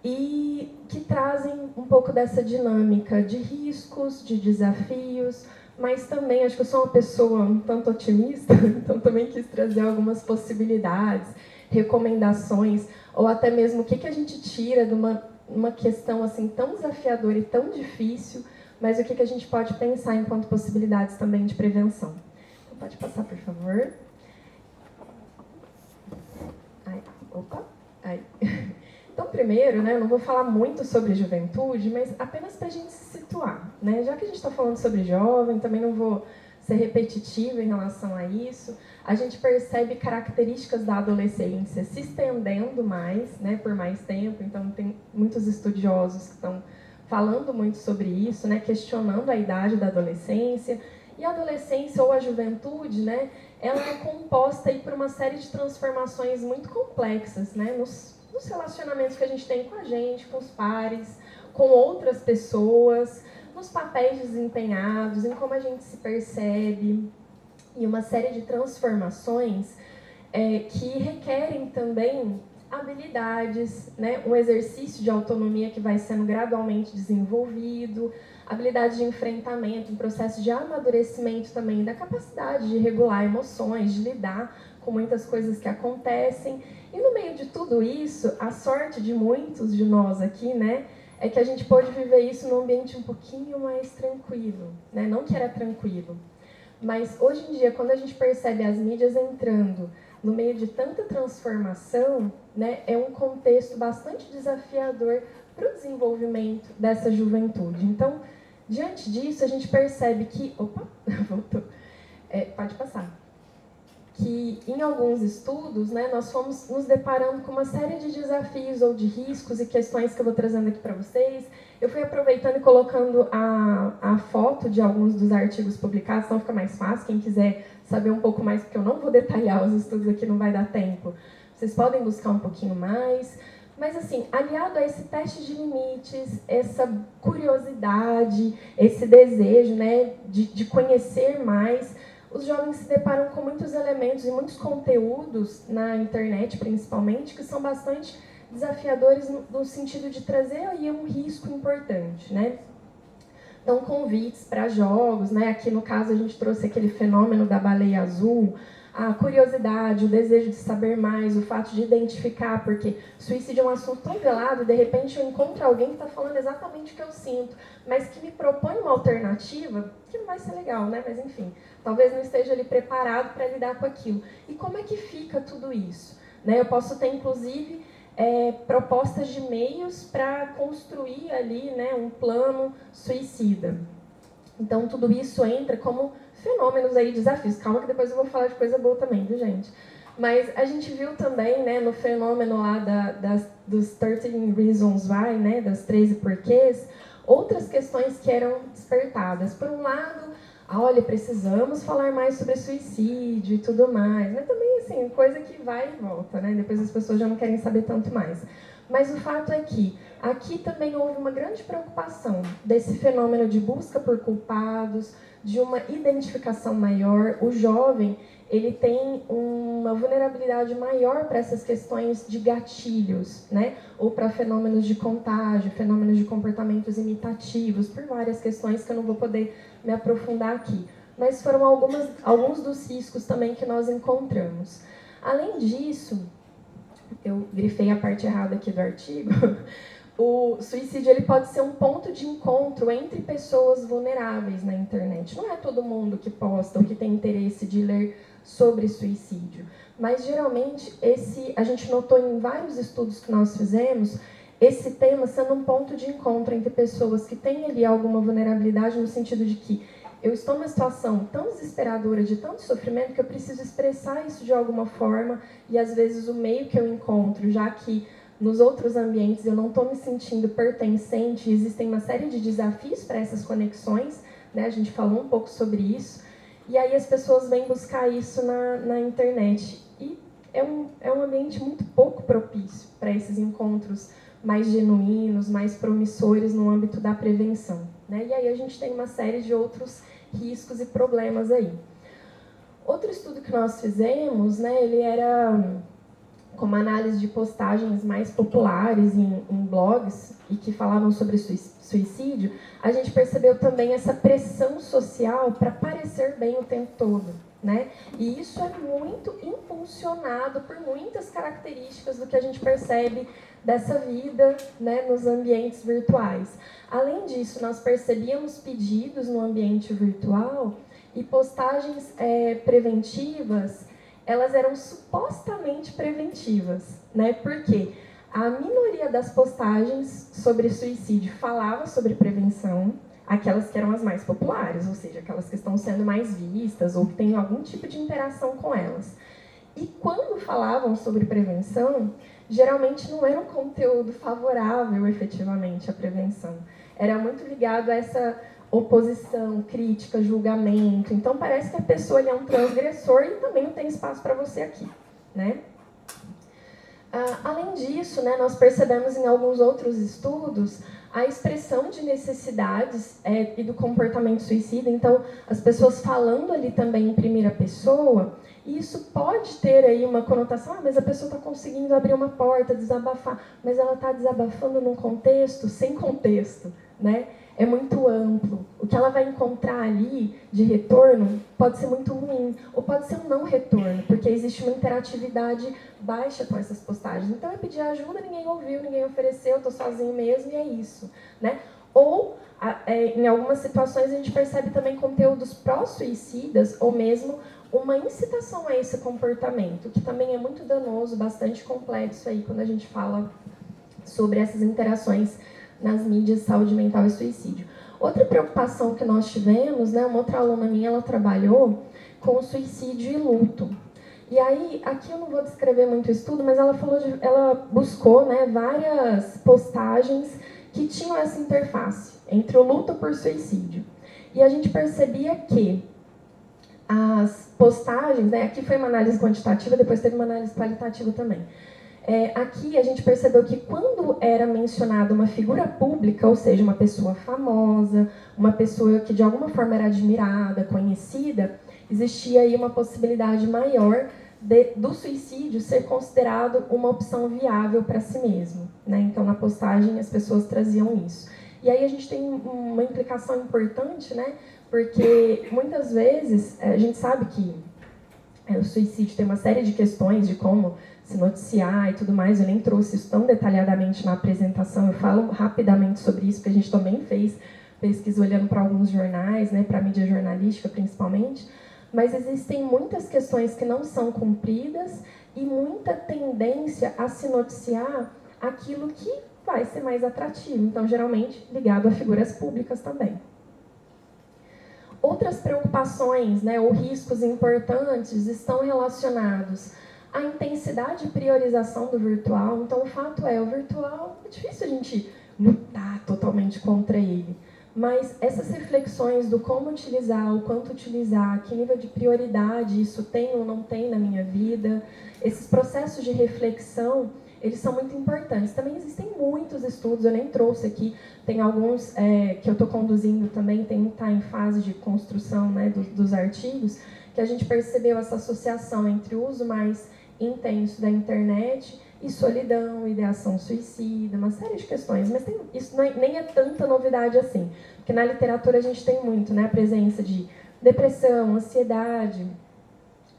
e que trazem um pouco dessa dinâmica de riscos, de desafios, mas também, acho que eu sou uma pessoa um tanto otimista, então também quis trazer algumas possibilidades, recomendações, ou até mesmo o que a gente tira de uma questão assim tão desafiadora e tão difícil, mas o que a gente pode pensar enquanto possibilidades também de prevenção. Então, pode passar, por favor. Aí. Então, primeiro, né, eu não vou falar muito sobre juventude, mas apenas para a gente se situar, né? Já que a gente está falando sobre jovem, também não vou ser repetitiva em relação a isso. A gente percebe características da adolescência se estendendo mais, né, por mais tempo. Então, tem muitos estudiosos que estão falando muito sobre isso, né, questionando a idade da adolescência. E a adolescência ou a juventude, né, ela é composta aí por uma série de transformações muito complexas, né, nos relacionamentos que a gente tem com a gente, com os pares, com outras pessoas, nos papéis desempenhados, em como a gente se percebe, e uma série de transformações que requerem também habilidades, né? Um exercício de autonomia que vai sendo gradualmente desenvolvido, habilidade de enfrentamento, um processo de amadurecimento também da capacidade de regular emoções, de lidar com muitas coisas que acontecem. E no meio de tudo isso, a sorte de muitos de nós aqui, né, é que a gente pôde viver isso num ambiente um pouquinho mais tranquilo, né? Não que era tranquilo, mas hoje em dia, quando a gente percebe as mídias entrando no meio de tanta transformação, né, é um contexto bastante desafiador para o desenvolvimento dessa juventude. Então, diante disso, a gente percebe que... Opa, voltou. Pode passar. que em alguns estudos, né, nós fomos nos deparando com uma série de desafios ou de riscos e questões que eu vou trazendo aqui para vocês. Eu fui aproveitando e colocando a foto de alguns dos artigos publicados, então fica mais fácil. Quem quiser saber um pouco mais, porque eu não vou detalhar os estudos aqui, não vai dar tempo. Vocês podem buscar um pouquinho mais. Mas, assim, aliado a esse teste de limites, essa curiosidade, esse desejo, né, de conhecer mais, os jovens se deparam com muitos elementos e muitos conteúdos na internet, principalmente, que são bastante desafiadores no sentido de trazer aí um risco importante, né? Então, convites para jogos, né? Aqui no caso a gente trouxe aquele fenômeno da baleia azul, a curiosidade, o desejo de saber mais, o fato de identificar, porque suicídio é um assunto tão velado, de repente eu encontro alguém que está falando exatamente o que eu sinto, mas que me propõe uma alternativa, que não vai ser legal, né? Mas enfim, talvez não esteja ali preparado para lidar com aquilo. E como é que fica tudo isso? Né? Eu posso ter, inclusive, propostas de meios para construir ali, né, um plano suicida. Então, tudo isso entra como fenômenos aí, desafios. Calma que depois eu vou falar de coisa boa também, viu, gente? Mas a gente viu também, né, no fenômeno lá dos 13 Reasons Why, né, das 13 porquês, outras questões que eram despertadas. Por um lado, olha, precisamos falar mais sobre suicídio e tudo mais. Mas também, assim, coisa que vai e volta, né? Depois as pessoas já não querem saber tanto mais. Mas o fato é que aqui também houve uma grande preocupação desse fenômeno de busca por culpados, de uma identificação maior. O jovem, ele tem uma vulnerabilidade maior para essas questões de gatilhos, né? Ou para fenômenos de contágio, fenômenos de comportamentos imitativos, por várias questões que eu não vou poder me aprofundar aqui. Mas foram alguns dos riscos também que nós encontramos. Além disso, eu grifei a parte errada aqui do artigo, o suicídio ele pode ser um ponto de encontro entre pessoas vulneráveis na internet. Não é todo mundo que posta ou que tem interesse de ler sobre suicídio, mas geralmente a gente notou em vários estudos que nós fizemos esse tema sendo um ponto de encontro entre pessoas que têm ali alguma vulnerabilidade no sentido de que eu estou numa situação tão desesperadora, de tanto sofrimento, que eu preciso expressar isso de alguma forma, e às vezes o meio que eu encontro, já que nos outros ambientes eu não estou me sentindo pertencente, existem uma série de desafios para essas conexões, né? A gente falou um pouco sobre isso, e aí as pessoas vêm buscar isso na internet. E é um ambiente muito pouco propício para esses encontros mais genuínos, mais promissores no âmbito da prevenção, né? E aí a gente tem uma série de outros riscos e problemas aí. Outro estudo que nós fizemos, né, ele era com uma análise de postagens mais populares em blogs e que falavam sobre suicídio. A gente percebeu também essa pressão social para parecer bem o tempo todo, né? E isso é muito impulsionado por muitas características do que a gente percebe dessa vida, né, nos ambientes virtuais. Além disso, nós percebíamos pedidos no ambiente virtual e postagens preventivas, elas eram supostamente preventivas, né? Porque a minoria das postagens sobre suicídio falava sobre prevenção, aquelas que eram as mais populares, ou seja, aquelas que estão sendo mais vistas ou que têm algum tipo de interação com elas. E quando falavam sobre prevenção, geralmente não era um conteúdo favorável efetivamente à prevenção. Era muito ligado a essa oposição, crítica, julgamento. Então parece que a pessoa é um transgressor e também não tem espaço para você aqui, né? Além disso, né, nós percebemos em alguns outros estudos a expressão de necessidades e do comportamento suicida. Então, as pessoas falando ali também em primeira pessoa, e isso pode ter aí uma conotação, mas a pessoa está conseguindo abrir uma porta, desabafar, mas ela está desabafando num contexto sem contexto, né? É muito amplo. O que ela vai encontrar ali de retorno pode ser muito ruim, ou pode ser um não retorno, porque existe uma interatividade baixa com essas postagens. Então, eu pedi ajuda, ninguém ouviu, ninguém ofereceu, estou sozinho mesmo e é isso, né? Ou, em algumas situações, a gente percebe também conteúdos pró-suicidas, ou mesmo uma incitação a esse comportamento, que também é muito danoso, bastante complexo aí quando a gente fala sobre essas interações nas mídias saúde mental e suicídio. Outra preocupação que nós tivemos, né, uma outra aluna minha, ela trabalhou com suicídio e luto. E aí, aqui eu não vou descrever muito o estudo, mas ela buscou, né, várias postagens que tinham essa interface entre o luto por suicídio. E a gente percebia que as postagens, né, aqui foi uma análise quantitativa, depois teve uma análise qualitativa também. Aqui a gente percebeu que quando era mencionada uma figura pública, ou seja, uma pessoa famosa, uma pessoa que de alguma forma era admirada, conhecida, existia aí uma possibilidade maior do suicídio ser considerado uma opção viável para si mesmo, né? Então, na postagem, as pessoas traziam isso. E aí a gente tem uma implicação importante, né? Porque muitas vezes a gente sabe que o suicídio tem uma série de questões de como se noticiar e tudo mais. Eu nem trouxe isso tão detalhadamente na apresentação, eu falo rapidamente sobre isso, porque a gente também fez pesquisa olhando para alguns jornais, né, para a mídia jornalística principalmente, mas existem muitas questões que não são cumpridas e muita tendência a se noticiar aquilo que vai ser mais atrativo, então geralmente ligado a figuras públicas também. Outras preocupações, né, ou riscos importantes estão relacionados à intensidade e priorização do virtual. Então, o fato o virtual é difícil a gente lutar totalmente contra ele. Mas essas reflexões do como utilizar, o quanto utilizar, que nível de prioridade isso tem ou não tem na minha vida, esses processos de reflexão, eles são muito importantes. Também existem muitos estudos, eu nem trouxe aqui, tem alguns que eu estou conduzindo também, está em fase de construção, né, dos artigos, que a gente percebeu essa associação entre o uso mais intenso da internet e solidão, ideação suicida, uma série de questões. Mas isso nem é tanta novidade assim, porque na literatura a gente tem muito, né, a presença de depressão, ansiedade,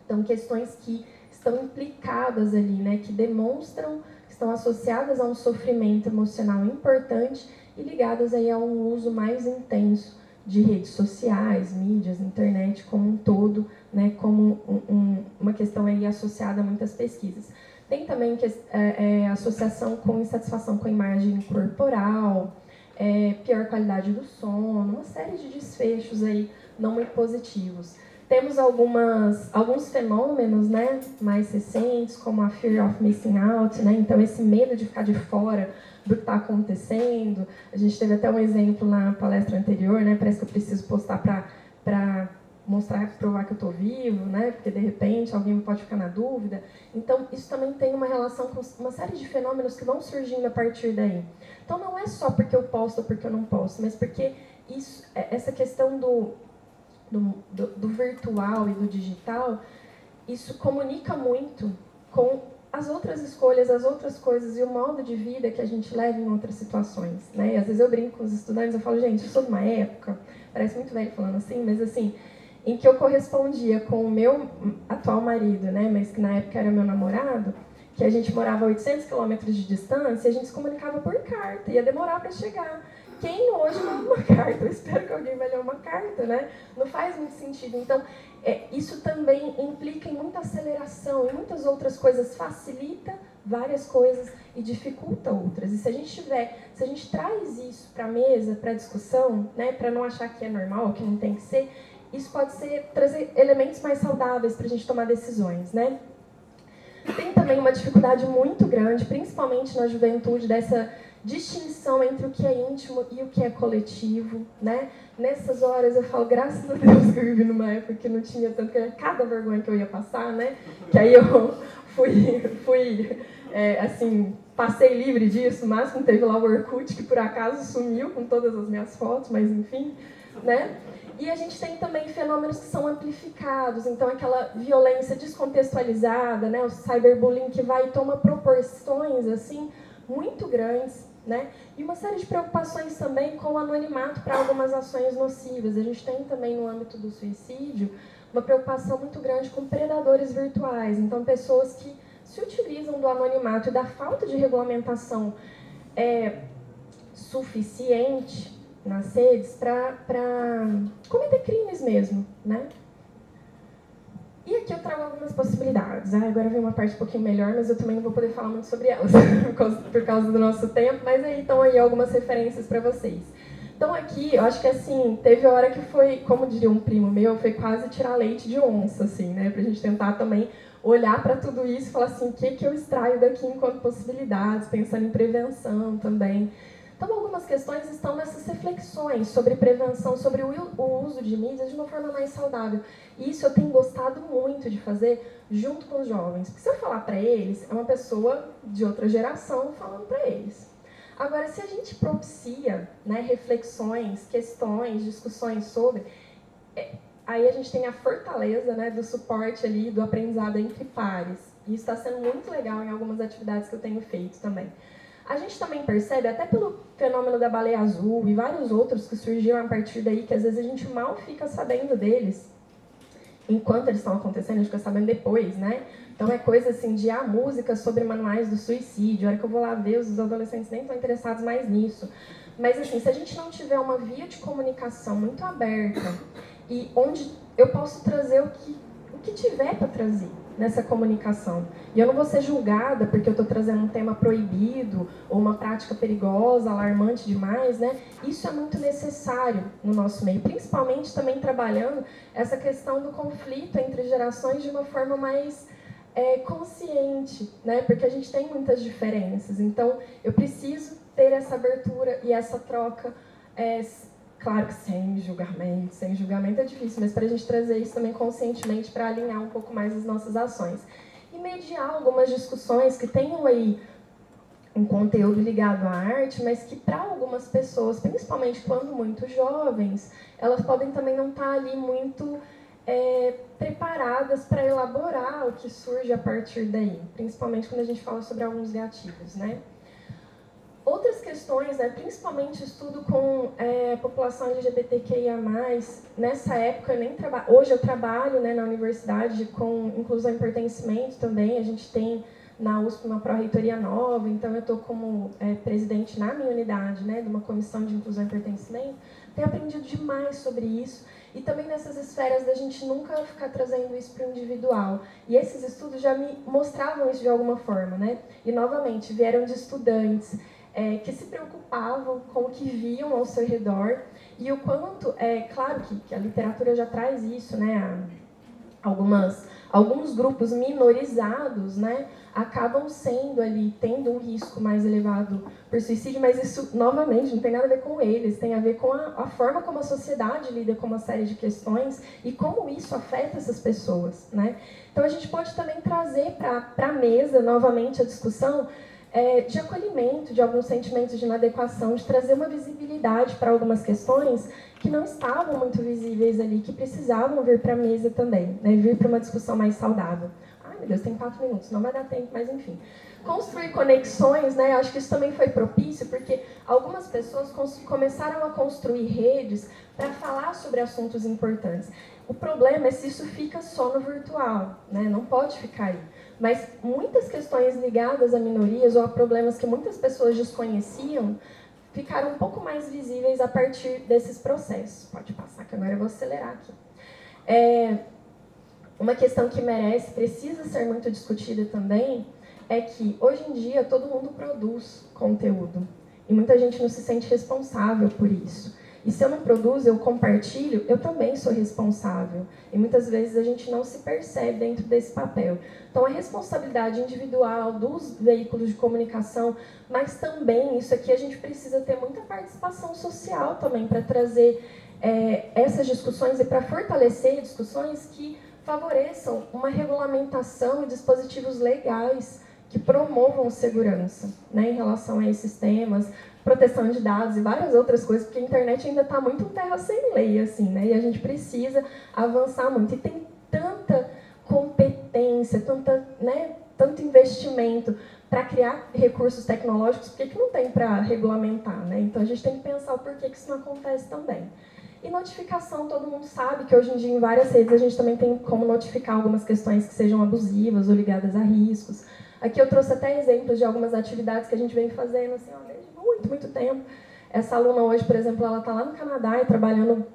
então questões que estão implicadas ali, né, que demonstram, estão associadas a um sofrimento emocional importante e ligadas aí a um uso mais intenso de redes sociais, mídias, internet como um todo, né, como uma questão aí associada a muitas pesquisas. Tem também associação com insatisfação com a imagem corporal, pior qualidade do sono, uma série de desfechos aí não muito positivos. Temos alguns fenômenos, né, mais recentes, como a fear of missing out, né, então esse medo de ficar de fora do que está acontecendo. A gente teve até um exemplo na palestra anterior, né, parece que eu preciso postar para mostrar, provar que eu estou vivo, né, porque de repente alguém pode ficar na dúvida. Então isso também tem uma relação com uma série de fenômenos que vão surgindo a partir daí. Então não é só porque eu posto ou porque eu não posto, mas porque essa questão do virtual e do digital, isso comunica muito com as outras escolhas, as outras coisas e o modo de vida que a gente leva em outras situações, né? E às vezes eu brinco com os estudantes, eu falo, gente, eu sou de uma época, parece muito velho falando assim, mas assim, em que eu correspondia com o meu atual marido, né? Mas que na época era meu namorado, que a gente morava a 800 quilômetros de distância e a gente se comunicava por carta, ia demorar para chegar. Quem hoje lê uma carta? Eu espero que alguém vai ler uma carta, né? Não faz muito sentido. Então, isso também implica em muita aceleração, em muitas outras coisas, facilita várias coisas e dificulta outras. E se a gente traz isso para a mesa, para a discussão, né, para não achar que é normal, que não tem que ser, isso pode trazer elementos mais saudáveis para a gente tomar decisões, né? Tem também uma dificuldade muito grande, principalmente na juventude, dessa distinção entre o que é íntimo e o que é coletivo, né? Nessas horas eu falo, graças a Deus que eu vivi numa época que não tinha tanto, que era cada vergonha que eu ia passar, né? Que aí eu assim, passei livre disso, o máximo teve lá o Orkut, que por acaso sumiu com todas as minhas fotos, mas enfim, né? E a gente tem também fenômenos que são amplificados, então aquela violência descontextualizada, né? O cyberbullying que vai e toma proporções, assim, muito grandes, né? E uma série de preocupações também com o anonimato para algumas ações nocivas. A gente tem também no âmbito do suicídio uma preocupação muito grande com predadores virtuais, então pessoas que se utilizam do anonimato e da falta de regulamentação suficiente nas redes para cometer crimes mesmo, né? E aqui eu trago algumas possibilidades. Agora vem uma parte um pouquinho melhor, mas eu também não vou poder falar muito sobre elas por causa do nosso tempo, mas aí estão aí algumas referências para vocês. Então aqui, eu acho que assim, teve hora que foi, como diria um primo meu, foi quase tirar leite de onça, assim, né? Pra gente tentar também olhar para tudo isso e falar assim, o que eu extraio daqui enquanto possibilidades, pensando em prevenção também. Então, algumas questões estão nessas reflexões sobre prevenção, sobre o uso de mídias de uma forma mais saudável. E isso eu tenho gostado muito de fazer junto com os jovens. Porque se eu falar para eles, é uma pessoa de outra geração falando para eles. Agora, se a gente propicia, né, reflexões, questões, discussões sobre... aí a gente tem a fortaleza, né, do suporte ali, do aprendizado entre pares. E isso está sendo muito legal em algumas atividades que eu tenho feito também. A gente também percebe, até pelo fenômeno da baleia azul e vários outros que surgiram a partir daí, que às vezes a gente mal fica sabendo deles enquanto eles estão acontecendo, a gente fica sabendo depois, né? Então é coisa assim de música sobre manuais do suicídio, a hora que eu vou lá ver, os adolescentes nem estão interessados mais nisso. Mas assim, se a gente não tiver uma via de comunicação muito aberta e onde eu posso trazer o que tiver para trazer nessa comunicação. E eu não vou ser julgada porque eu estou trazendo um tema proibido ou uma prática perigosa, alarmante demais, né? Isso é muito necessário no nosso meio, principalmente também trabalhando essa questão do conflito entre gerações de uma forma mais consciente, né? Porque a gente tem muitas diferenças. Então, eu preciso ter essa abertura e essa troca. Claro que sem julgamento é difícil, mas para a gente trazer isso também conscientemente para alinhar um pouco mais as nossas ações. E mediar algumas discussões que tenham aí um conteúdo ligado à arte, mas que para algumas pessoas, principalmente quando muito jovens, elas podem também não estar ali muito preparadas para elaborar o que surge a partir daí, principalmente quando a gente fala sobre alguns gatilhos, né? Outras questões, né, principalmente estudo com a população LGBTQIA+, nessa época eu nem trabalho, hoje eu trabalho, né, na universidade com inclusão e pertencimento também, a gente tem na USP uma pró-reitoria nova, então eu estou como presidente na minha unidade, né, de uma comissão de inclusão e pertencimento, tenho aprendido demais sobre isso, e também nessas esferas da gente nunca ficar trazendo isso para o individual. E esses estudos já me mostravam isso de alguma forma, né, e novamente vieram de estudantes, que se preocupavam com o que viam ao seu redor e o quanto, claro que a literatura já traz isso, né, alguns grupos minorizados, né, acabam sendo ali, tendo um risco mais elevado por suicídio, mas isso, novamente, não tem nada a ver com eles, tem a ver com a forma como a sociedade lida com uma série de questões e como isso afeta essas pessoas, né. Então a gente pode também trazer para a mesa, novamente, a discussão de acolhimento, de alguns sentimentos de inadequação, de trazer uma visibilidade para algumas questões que não estavam muito visíveis ali, que precisavam vir para a mesa também, né? Vir para uma discussão mais saudável. Ai, meu Deus, tem 4 minutos, não vai dar tempo, mas enfim. Construir conexões, né? Acho que isso também foi propício, porque algumas pessoas começaram a construir redes para falar sobre assuntos importantes. O problema é se isso fica só no virtual, né? Não pode ficar aí. Mas muitas questões ligadas a minorias ou a problemas que muitas pessoas desconheciam ficaram um pouco mais visíveis a partir desses processos. Pode passar, que agora eu vou acelerar aqui. Uma questão que precisa ser muito discutida também, é que hoje em dia todo mundo produz conteúdo e muita gente não se sente responsável por isso. E se eu não produzo, eu compartilho, eu também sou responsável. E muitas vezes a gente não se percebe dentro desse papel. Então, a responsabilidade individual dos veículos de comunicação, mas também, isso aqui a gente precisa ter muita participação social também para trazer essas discussões e para fortalecer discussões que favoreçam uma regulamentação e dispositivos legais que promovam segurança, né, em relação a esses temas, proteção de dados e várias outras coisas, porque a internet ainda está muito em terra sem lei, assim, né? E a gente precisa avançar muito. E tem tanta competência, tanto investimento para criar recursos tecnológicos, por que não tem para regulamentar, né? Então a gente tem que pensar o porquê que isso não acontece também. E notificação, todo mundo sabe que hoje em dia em várias redes a gente também tem como notificar algumas questões que sejam abusivas ou ligadas a riscos. Aqui eu trouxe até exemplos de algumas atividades que a gente vem fazendo, assim, desde muito tempo. Essa aluna hoje, por exemplo, ela está lá no Canadá e trabalhando,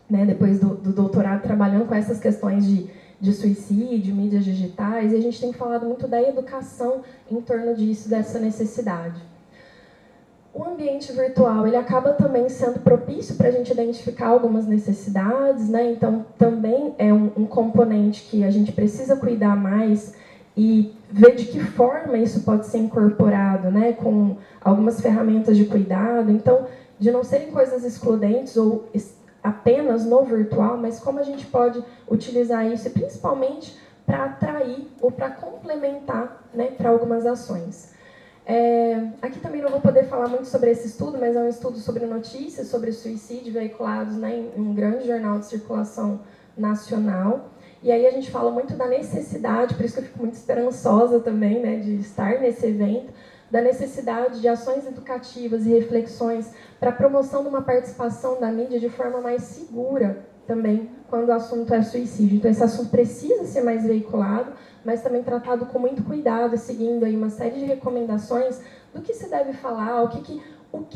né, depois do doutorado, trabalhando com essas questões de suicídio, mídias digitais, e a gente tem falado muito da educação em torno disso, dessa necessidade. O ambiente virtual, ele acaba também sendo propício para a gente identificar algumas necessidades, né? Então, também é um componente que a gente precisa cuidar mais e ver de que forma isso pode ser incorporado, né? Com algumas ferramentas de cuidado. Então, de não serem coisas excludentes ou apenas no virtual, mas como a gente pode utilizar isso, principalmente para atrair ou para complementar, né, para algumas ações. Aqui também não vou poder falar muito sobre esse estudo, mas é um estudo sobre notícias sobre suicídio veiculados, né, em um grande jornal de circulação nacional. E aí a gente fala muito da necessidade, por isso que eu fico muito esperançosa também, né, de estar nesse evento, da necessidade de ações educativas e reflexões para a promoção de uma participação da mídia de forma mais segura também, quando o assunto é suicídio. Então, esse assunto precisa ser mais veiculado, mas também tratado com muito cuidado, seguindo aí uma série de recomendações do que se deve falar, o que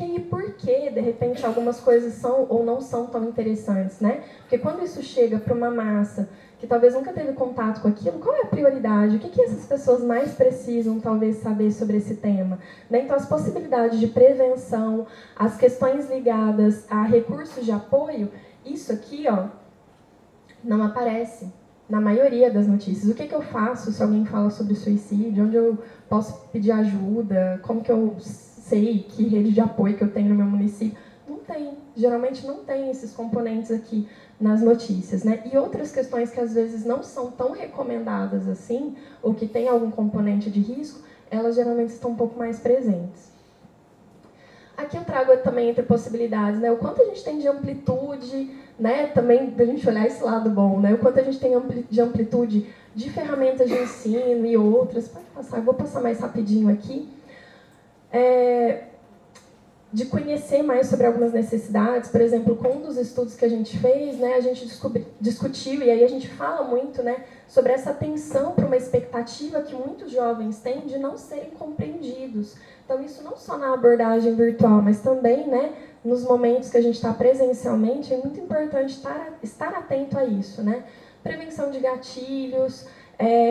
e por que, de repente, algumas coisas são ou não são tão interessantes, né? Porque quando isso chega para uma massa que talvez nunca teve contato com aquilo, qual é a prioridade? O que essas pessoas mais precisam, talvez, saber sobre esse tema? Né? Então, as possibilidades de prevenção, as questões ligadas a recursos de apoio, isso aqui, ó, não aparece na maioria das notícias. O que eu faço se alguém fala sobre suicídio? Onde eu posso pedir ajuda? Como que eu sei que rede de apoio que eu tenho no meu município? Não tem. Geralmente não tem esses componentes aqui nas notícias, né? E outras questões que às vezes não são tão recomendadas assim, ou que tem algum componente de risco, elas geralmente estão um pouco mais presentes. Aqui eu trago também entre possibilidades, né? O quanto a gente tem de amplitude, né? Também da gente olhar esse lado bom, né? O quanto a gente tem de amplitude de ferramentas de ensino e outras. Pode passar, eu vou passar mais rapidinho aqui. De conhecer mais sobre algumas necessidades, por exemplo, com um dos estudos que a gente fez, né, a gente discutiu, e aí a gente fala muito, né, sobre essa atenção para uma expectativa que muitos jovens têm de não serem compreendidos. Então, isso não só na abordagem virtual, mas também, né, nos momentos que a gente está presencialmente, é muito importante estar atento a isso, né? Prevenção de gatilhos,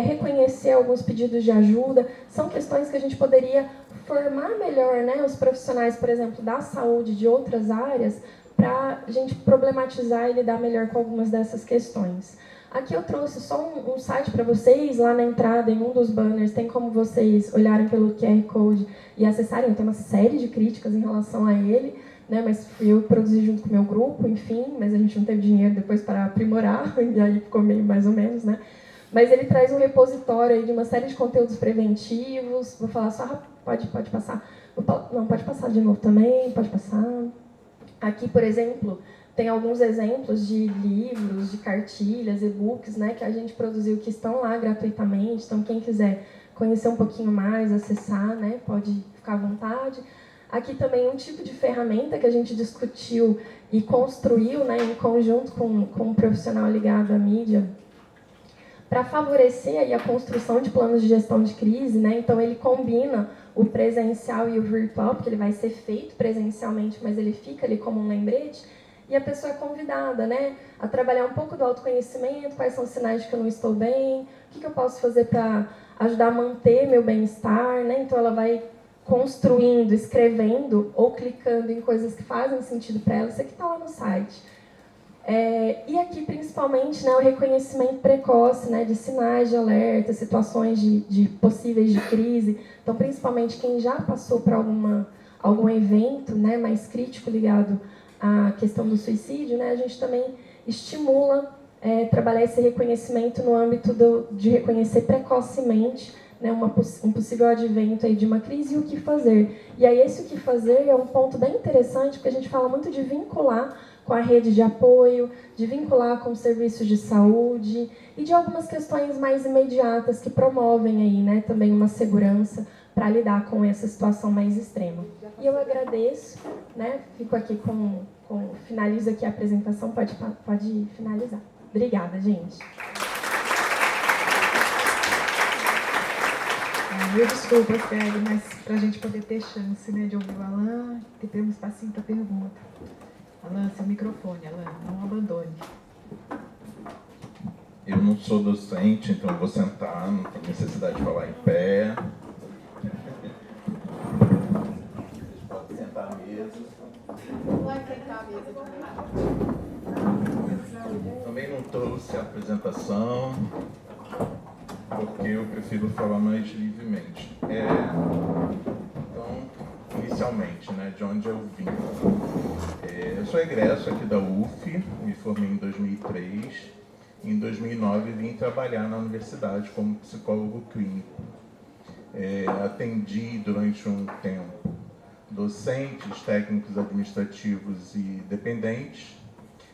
reconhecer alguns pedidos de ajuda, são questões que a gente poderia formar melhor, né, os profissionais, por exemplo, da saúde de outras áreas, para a gente problematizar e lidar melhor com algumas dessas questões. Aqui eu trouxe só um site para vocês, lá na entrada, em um dos banners, tem como vocês olharem pelo QR Code e acessarem. Tem uma série de críticas em relação a ele, né, mas eu produzi junto com o meu grupo, enfim, mas a gente não teve dinheiro depois para aprimorar, e aí ficou meio mais ou menos, né. Mas ele traz um repositório aí de uma série de conteúdos preventivos. Vou falar só, pode passar. Não, pode passar de novo também, pode passar. Aqui, por exemplo, tem alguns exemplos de livros, de cartilhas, e-books, né, que a gente produziu que estão lá gratuitamente. Então, quem quiser conhecer um pouquinho mais, acessar, né, pode ficar à vontade. Aqui também um tipo de ferramenta que a gente discutiu e construiu, né, em conjunto com um profissional ligado à mídia, para favorecer aí a construção de planos de gestão de crise, né? Então ele combina o presencial e o virtual, porque ele vai ser feito presencialmente, mas ele fica ali como um lembrete, e a pessoa é convidada, né, a trabalhar um pouco do autoconhecimento, quais são os sinais de que eu não estou bem, o que eu posso fazer para ajudar a manter meu bem-estar, né? Então ela vai construindo, escrevendo ou clicando em coisas que fazem sentido para ela. Isso aqui está lá no site. E aqui, principalmente, né, o reconhecimento precoce, né, de sinais de alerta, situações de possíveis de crise. Então, principalmente, quem já passou por algum evento, né, mais crítico ligado à questão do suicídio, né, a gente também estimula trabalhar esse reconhecimento no âmbito de reconhecer precocemente, né, um possível advento aí de uma crise e o que fazer. E aí, esse o que fazer é um ponto bem interessante, porque a gente fala muito de vincular com a rede de apoio, de vincular com os serviços de saúde e de algumas questões mais imediatas que promovem aí, né, também uma segurança para lidar com essa situação mais extrema. E eu agradeço, né, fico aqui finalizo aqui a apresentação, pode finalizar. Obrigada, gente. Desculpa, Félio, mas para a gente poder ter chance, né, de ouvir o Alan, ter um espacinho para pergunta. Alan, seu microfone, Alan, não abandone. Eu não sou docente, então eu vou sentar, não tem necessidade de falar em pé. Vocês podem sentar apresentação, porque eu prefiro falar mais livremente. Então, inicialmente, né, de onde eu vim. Eu sou egresso aqui da UF, me formei em 2003. Em 2009, vim trabalhar na universidade como psicólogo clínico. Atendi durante um tempo docentes, técnicos administrativos e dependentes,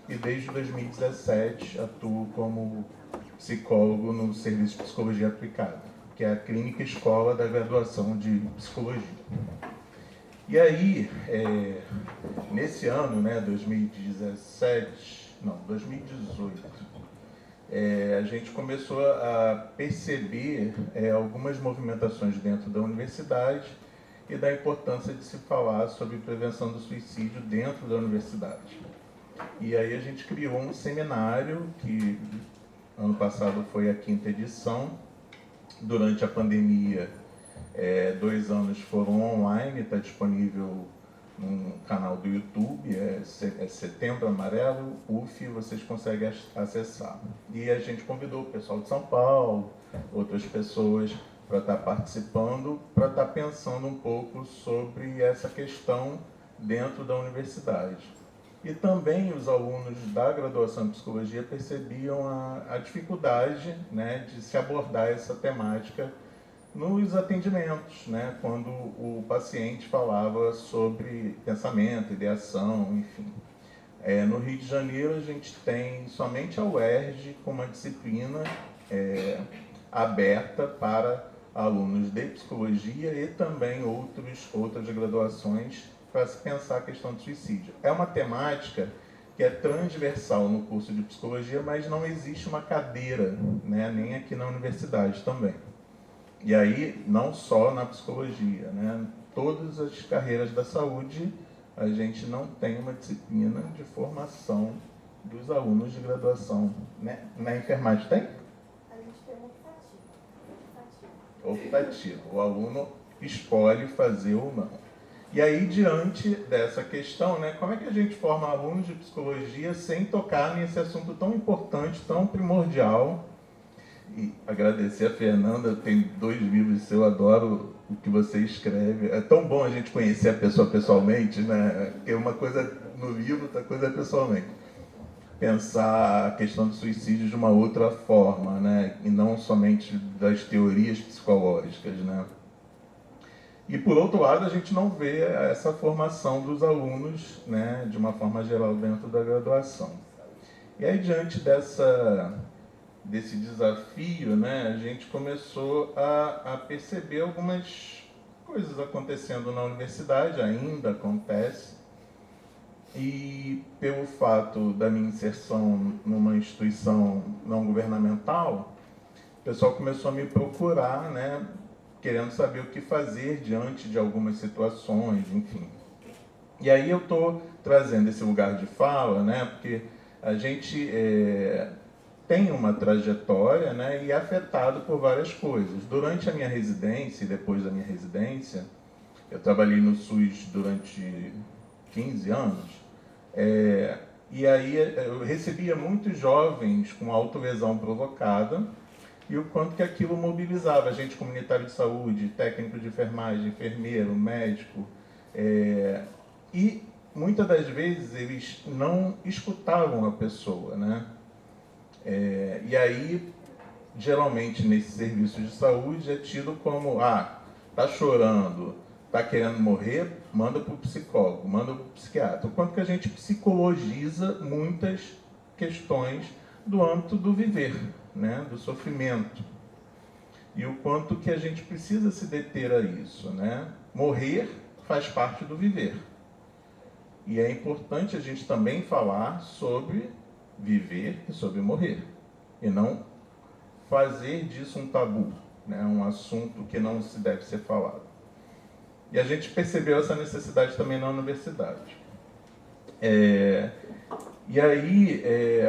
e desde 2017 atuo como psicólogo no Serviço de Psicologia Aplicada, que é a clínica escola da graduação de Psicologia. E aí, nesse ano, né, 2018, a gente começou a perceber algumas movimentações dentro da universidade e da importância de se falar sobre prevenção do suicídio dentro da universidade. E aí a gente criou um seminário que ano passado foi a 5ª edição. Durante a pandemia, 2 anos foram online, está disponível num canal do YouTube, Setembro Amarelo, UF, vocês conseguem acessar. E a gente convidou o pessoal de São Paulo, outras pessoas para estar participando, para estar pensando um pouco sobre essa questão dentro da universidade. E também os alunos da graduação em psicologia percebiam a dificuldade, né, de se abordar essa temática nos atendimentos, né, quando o paciente falava sobre pensamento, ideação, enfim. No Rio de Janeiro, a gente tem somente a UERJ com uma disciplina aberta para alunos de psicologia e também outras graduações para se pensar a questão do suicídio. É uma temática que é transversal no curso de psicologia, mas não existe uma cadeira, né, nem aqui na universidade também. E aí, não só na psicologia, né, todas as carreiras da saúde, a gente não tem uma disciplina de formação dos alunos de graduação. Né? Na enfermagem tem? A gente tem uma optativa. O aluno escolhe fazer ou não. E aí, diante dessa questão, né, como é que a gente forma alunos de psicologia sem tocar nesse assunto tão importante, tão primordial? E agradecer a Fernanda, eu tenho 2 livros seus, eu adoro o que você escreve. É tão bom a gente conhecer a pessoa pessoalmente, né? Porque uma coisa no livro, outra coisa é pessoalmente. Pensar a questão do suicídio de uma outra forma, né? E não somente das teorias psicológicas, né? E, por outro lado, a gente não vê essa formação dos alunos, né, de uma forma geral, dentro da graduação. E aí, diante desse desafio, né, a gente começou a perceber algumas coisas acontecendo na universidade, ainda acontece, e pelo fato da minha inserção numa instituição não governamental, o pessoal começou a me procurar, né, querendo saber o que fazer diante de algumas situações, enfim. E aí eu estou trazendo esse lugar de fala, né, porque a gente tem uma trajetória, né, e é afetado por várias coisas. Durante a minha residência e depois da minha residência, eu trabalhei no SUS durante 15 anos, e aí eu recebia muitos jovens com autolesão provocada, e o quanto que aquilo mobilizava agente comunitário de saúde, técnico de enfermagem, enfermeiro, médico. E muitas das vezes eles não escutavam a pessoa, né? E aí, geralmente, nesses serviços de saúde é tido como, tá chorando, tá querendo morrer, manda para o psicólogo, manda para o psiquiatra. O quanto que a gente psicologiza muitas questões do âmbito do viver, né, do sofrimento. E o quanto que a gente precisa se deter a isso, né? Morrer faz parte do viver. E é importante a gente também falar sobre viver e sobre morrer. E não fazer disso um tabu, né? Um assunto que não se deve ser falado. E a gente percebeu essa necessidade também na universidade. E aí,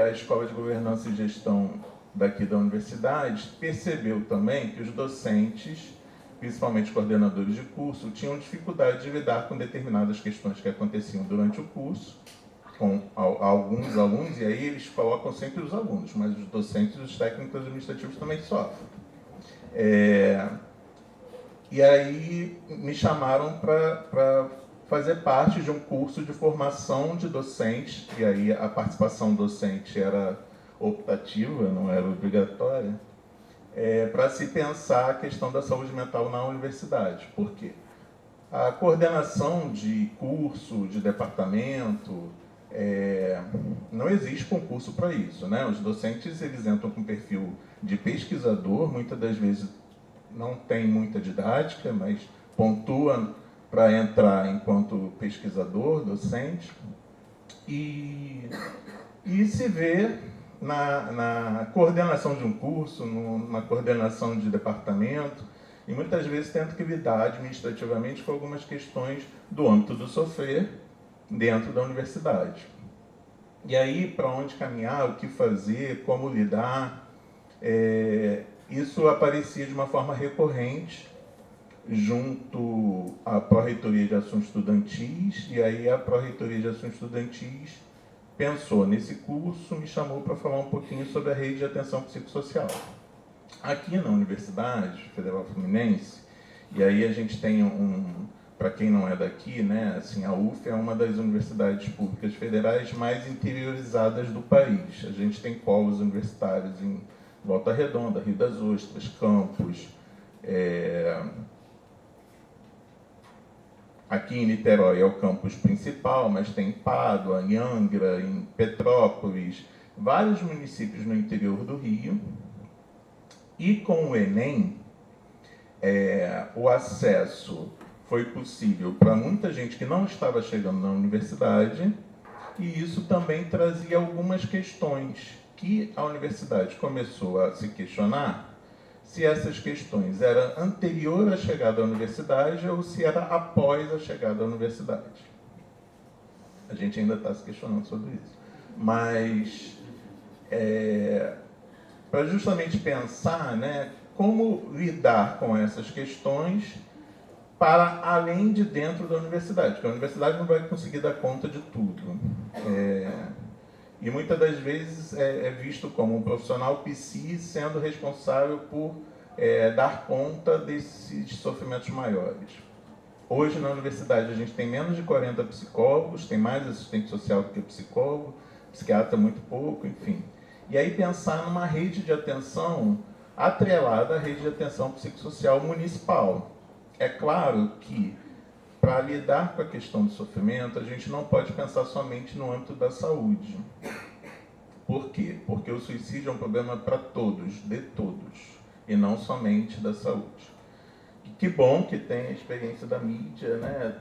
a Escola de Governança e Gestão daqui da universidade percebeu também que os docentes, principalmente coordenadores de curso, tinham dificuldade de lidar com determinadas questões que aconteciam durante o curso com alguns alunos, e aí eles colocam sempre os alunos, mas os docentes e os técnicos administrativos também sofrem. E aí me chamaram para fazer parte de um curso de formação de docentes, e aí a participação docente era optativa, não era obrigatória, para se pensar a questão da saúde mental na universidade. Por quê? A coordenação de curso, de departamento, não existe concurso para isso, né? Os docentes, eles entram com perfil de pesquisador, muitas das vezes não tem muita didática, mas pontua para entrar enquanto pesquisador, docente, e se vê na coordenação de um curso, na coordenação de departamento, e muitas vezes tendo que lidar administrativamente com algumas questões do âmbito do sofrer dentro da universidade. E aí, para onde caminhar, o que fazer, como lidar, isso aparecia de uma forma recorrente junto à Pró-Reitoria de Assuntos Estudantis, e aí a Pró-Reitoria de Assuntos Estudantis pensou nesse curso, me chamou para falar um pouquinho sobre a rede de atenção psicossocial. Aqui na Universidade Federal Fluminense, e aí a gente tem para quem não é daqui, né, assim, a UF é uma das universidades públicas federais mais interiorizadas do país. A gente tem polos universitários em Volta Redonda, Rio das Ostras, Campos, aqui em Niterói é o campus principal, mas tem em Pádua, em Angra, em Petrópolis, vários municípios no interior do Rio. E com o Enem, o acesso foi possível para muita gente que não estava chegando na universidade, e isso também trazia algumas questões que a universidade começou a se questionar se essas questões eram anterior à chegada à universidade ou se era após a chegada à universidade. A gente ainda está se questionando sobre isso. Mas, para justamente pensar, né, como lidar com essas questões para além de dentro da universidade, porque a universidade não vai conseguir dar conta de tudo. E muitas das vezes é visto como um profissional psi sendo responsável por dar conta desses sofrimentos maiores. Hoje na universidade a gente tem menos de 40 psicólogos, tem mais assistente social do que psicólogo, psiquiatra muito pouco, enfim. E aí pensar numa rede de atenção atrelada à rede de atenção psicossocial municipal. É claro que para lidar com a questão do sofrimento, a gente não pode pensar somente no âmbito da saúde. Por quê? Porque o suicídio é um problema para todos, de todos, e não somente da saúde. E que bom que tem a experiência da mídia, né,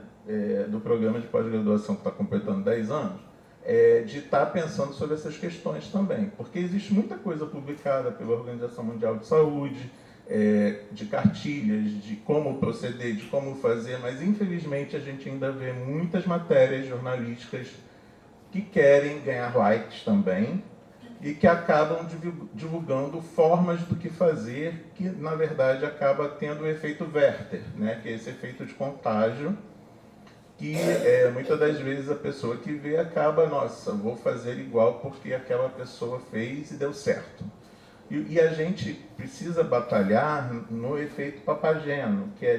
do programa de pós-graduação que está completando 10 anos, de estar pensando sobre essas questões também. Porque existe muita coisa publicada pela Organização Mundial de Saúde, de cartilhas, de como proceder, de como fazer, mas infelizmente a gente ainda vê muitas matérias jornalísticas que querem ganhar likes também e que acabam divulgando formas do que fazer, que na verdade acaba tendo o efeito Werther, né? Que é esse efeito de contágio, que muitas das vezes a pessoa que vê acaba, nossa, vou fazer igual porque aquela pessoa fez e deu certo. E a gente precisa batalhar no efeito Papageno, que é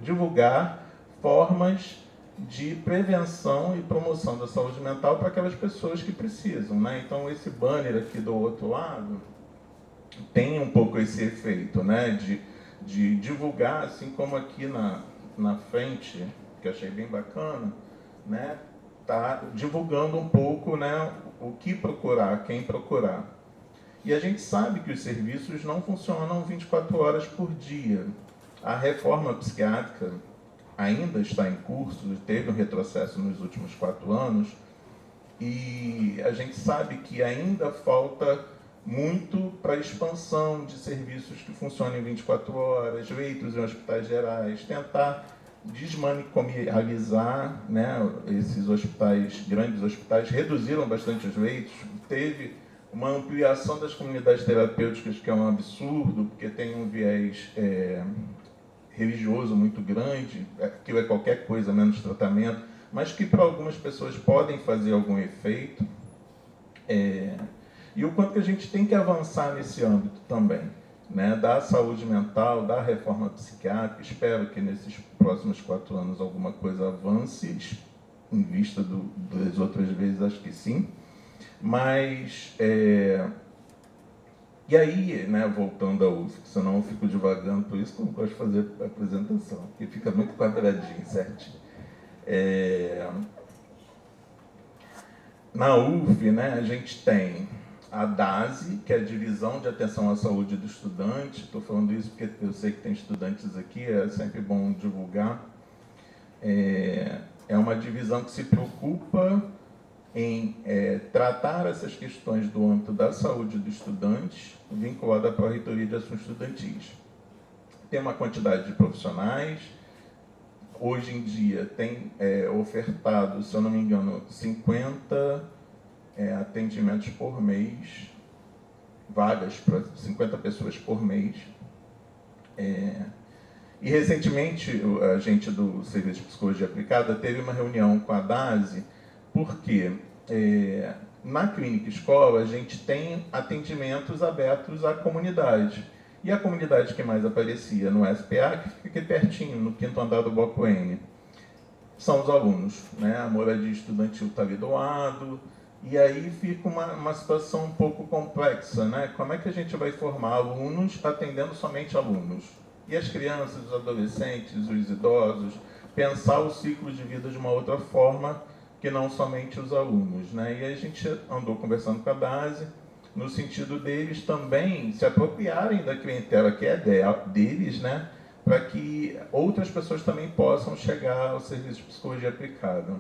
divulgar formas de prevenção e promoção da saúde mental para aquelas pessoas que precisam, né? Então, esse banner aqui do outro lado tem um pouco esse efeito, né? De divulgar, assim como aqui na frente, que eu achei bem bacana, né? Tá divulgando um pouco, né, o que procurar, quem procurar. E a gente sabe que os serviços não funcionam 24 horas por dia. A reforma psiquiátrica ainda está em curso, teve um retrocesso nos últimos 4 anos, e a gente sabe que ainda falta muito para a expansão de serviços que funcionem 24 horas, leitos em hospitais gerais, tentar desmanicomializar, né, esses hospitais, grandes hospitais, reduziram bastante os leitos, teve uma ampliação das comunidades terapêuticas, que é um absurdo, porque tem um viés religioso muito grande, aquilo é qualquer coisa menos tratamento, mas que para algumas pessoas podem fazer algum efeito, e o quanto que a gente tem que avançar nesse âmbito também, né, da saúde mental, da reforma psiquiátrica. Espero que nesses próximos 4 anos alguma coisa avance, em vista das outras vezes, acho que sim. Mas, e aí, né, voltando ao UF, senão eu fico divagando, por isso que eu não gosto de fazer a apresentação, porque fica muito quadradinho, certinho. Na UF, né, a gente tem a DASE, que é a Divisão de Atenção à Saúde do Estudante. Estou falando isso porque eu sei que tem estudantes aqui, é sempre bom divulgar. É uma divisão que se preocupa em tratar essas questões do âmbito da saúde do estudante, vinculada à Pró-Reitoria de Assuntos Estudantis. Tem uma quantidade de profissionais. Hoje em dia tem ofertado, se eu não me engano, 50 atendimentos por mês, vagas para 50 pessoas por mês. E recentemente a gente do Serviço de Psicologia Aplicada teve uma reunião com a DASE, porque na clínica escola a gente tem atendimentos abertos à comunidade. E a comunidade que mais aparecia no SPA, que fica aqui pertinho, no 5º andar do Bloco N, são os alunos, né? A moradia estudantil está ali do lado, e aí fica uma situação um pouco complexa, né? Como é que a gente vai formar alunos atendendo somente alunos? E as crianças, os adolescentes, os idosos, pensar o ciclo de vida de uma outra forma que não somente os alunos, né? E aí a gente andou conversando com a DASE, no sentido deles também se apropriarem da clientela que é deles, né, para que outras pessoas também possam chegar ao serviço de psicologia aplicada.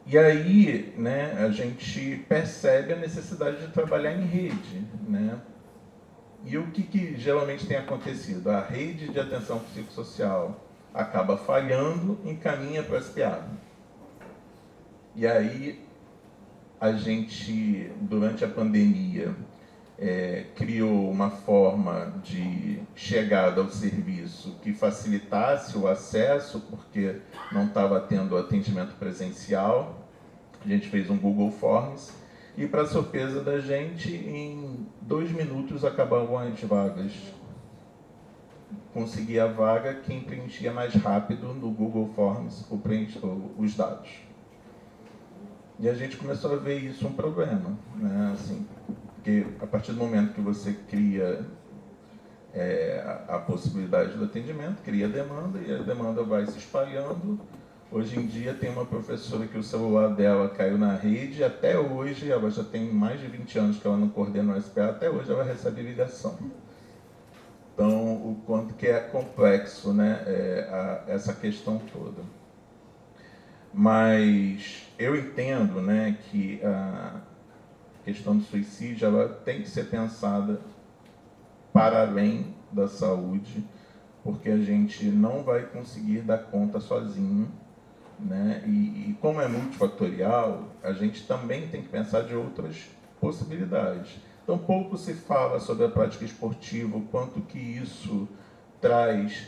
E aí, né, a gente percebe a necessidade de trabalhar em rede, né? E o que geralmente tem acontecido? A rede de atenção psicossocial acaba falhando, encaminha para a SPA. E aí a gente, durante a pandemia, criou uma forma de chegada ao serviço que facilitasse o acesso, porque não estava tendo atendimento presencial. A gente fez um Google Forms e, para surpresa da gente, em 2 minutos acabavam as vagas. Conseguia a vaga quem preenchia mais rápido no Google Forms os dados. E a gente começou a ver isso um problema, né? Assim, porque a partir do momento que você cria a possibilidade do atendimento, cria a demanda, e a demanda vai se espalhando. Hoje em dia tem uma professora que o celular dela caiu na rede, e até hoje, ela já tem mais de 20 anos que ela não coordena o SPA, até hoje ela recebe ligação. Então, o quanto que é complexo, né, essa questão toda. Mas eu entendo, né, que a questão do suicídio ela tem que ser pensada para além da saúde, porque a gente não vai conseguir dar conta sozinho, né? E como é multifatorial, a gente também tem que pensar de outras possibilidades. Então, pouco se fala sobre a prática esportiva, o quanto que isso traz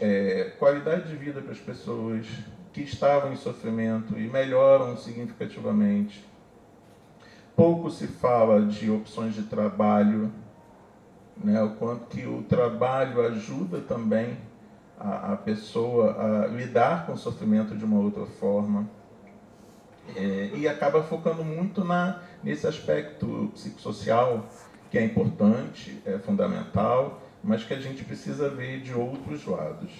qualidade de vida para as pessoas que estavam em sofrimento e melhoram significativamente. Pouco se fala de opções de trabalho, né? O quanto que o trabalho ajuda também a pessoa a lidar com o sofrimento de uma outra forma. E acaba focando muito nesse aspecto psicossocial, que é importante, é fundamental, mas que a gente precisa ver de outros lados.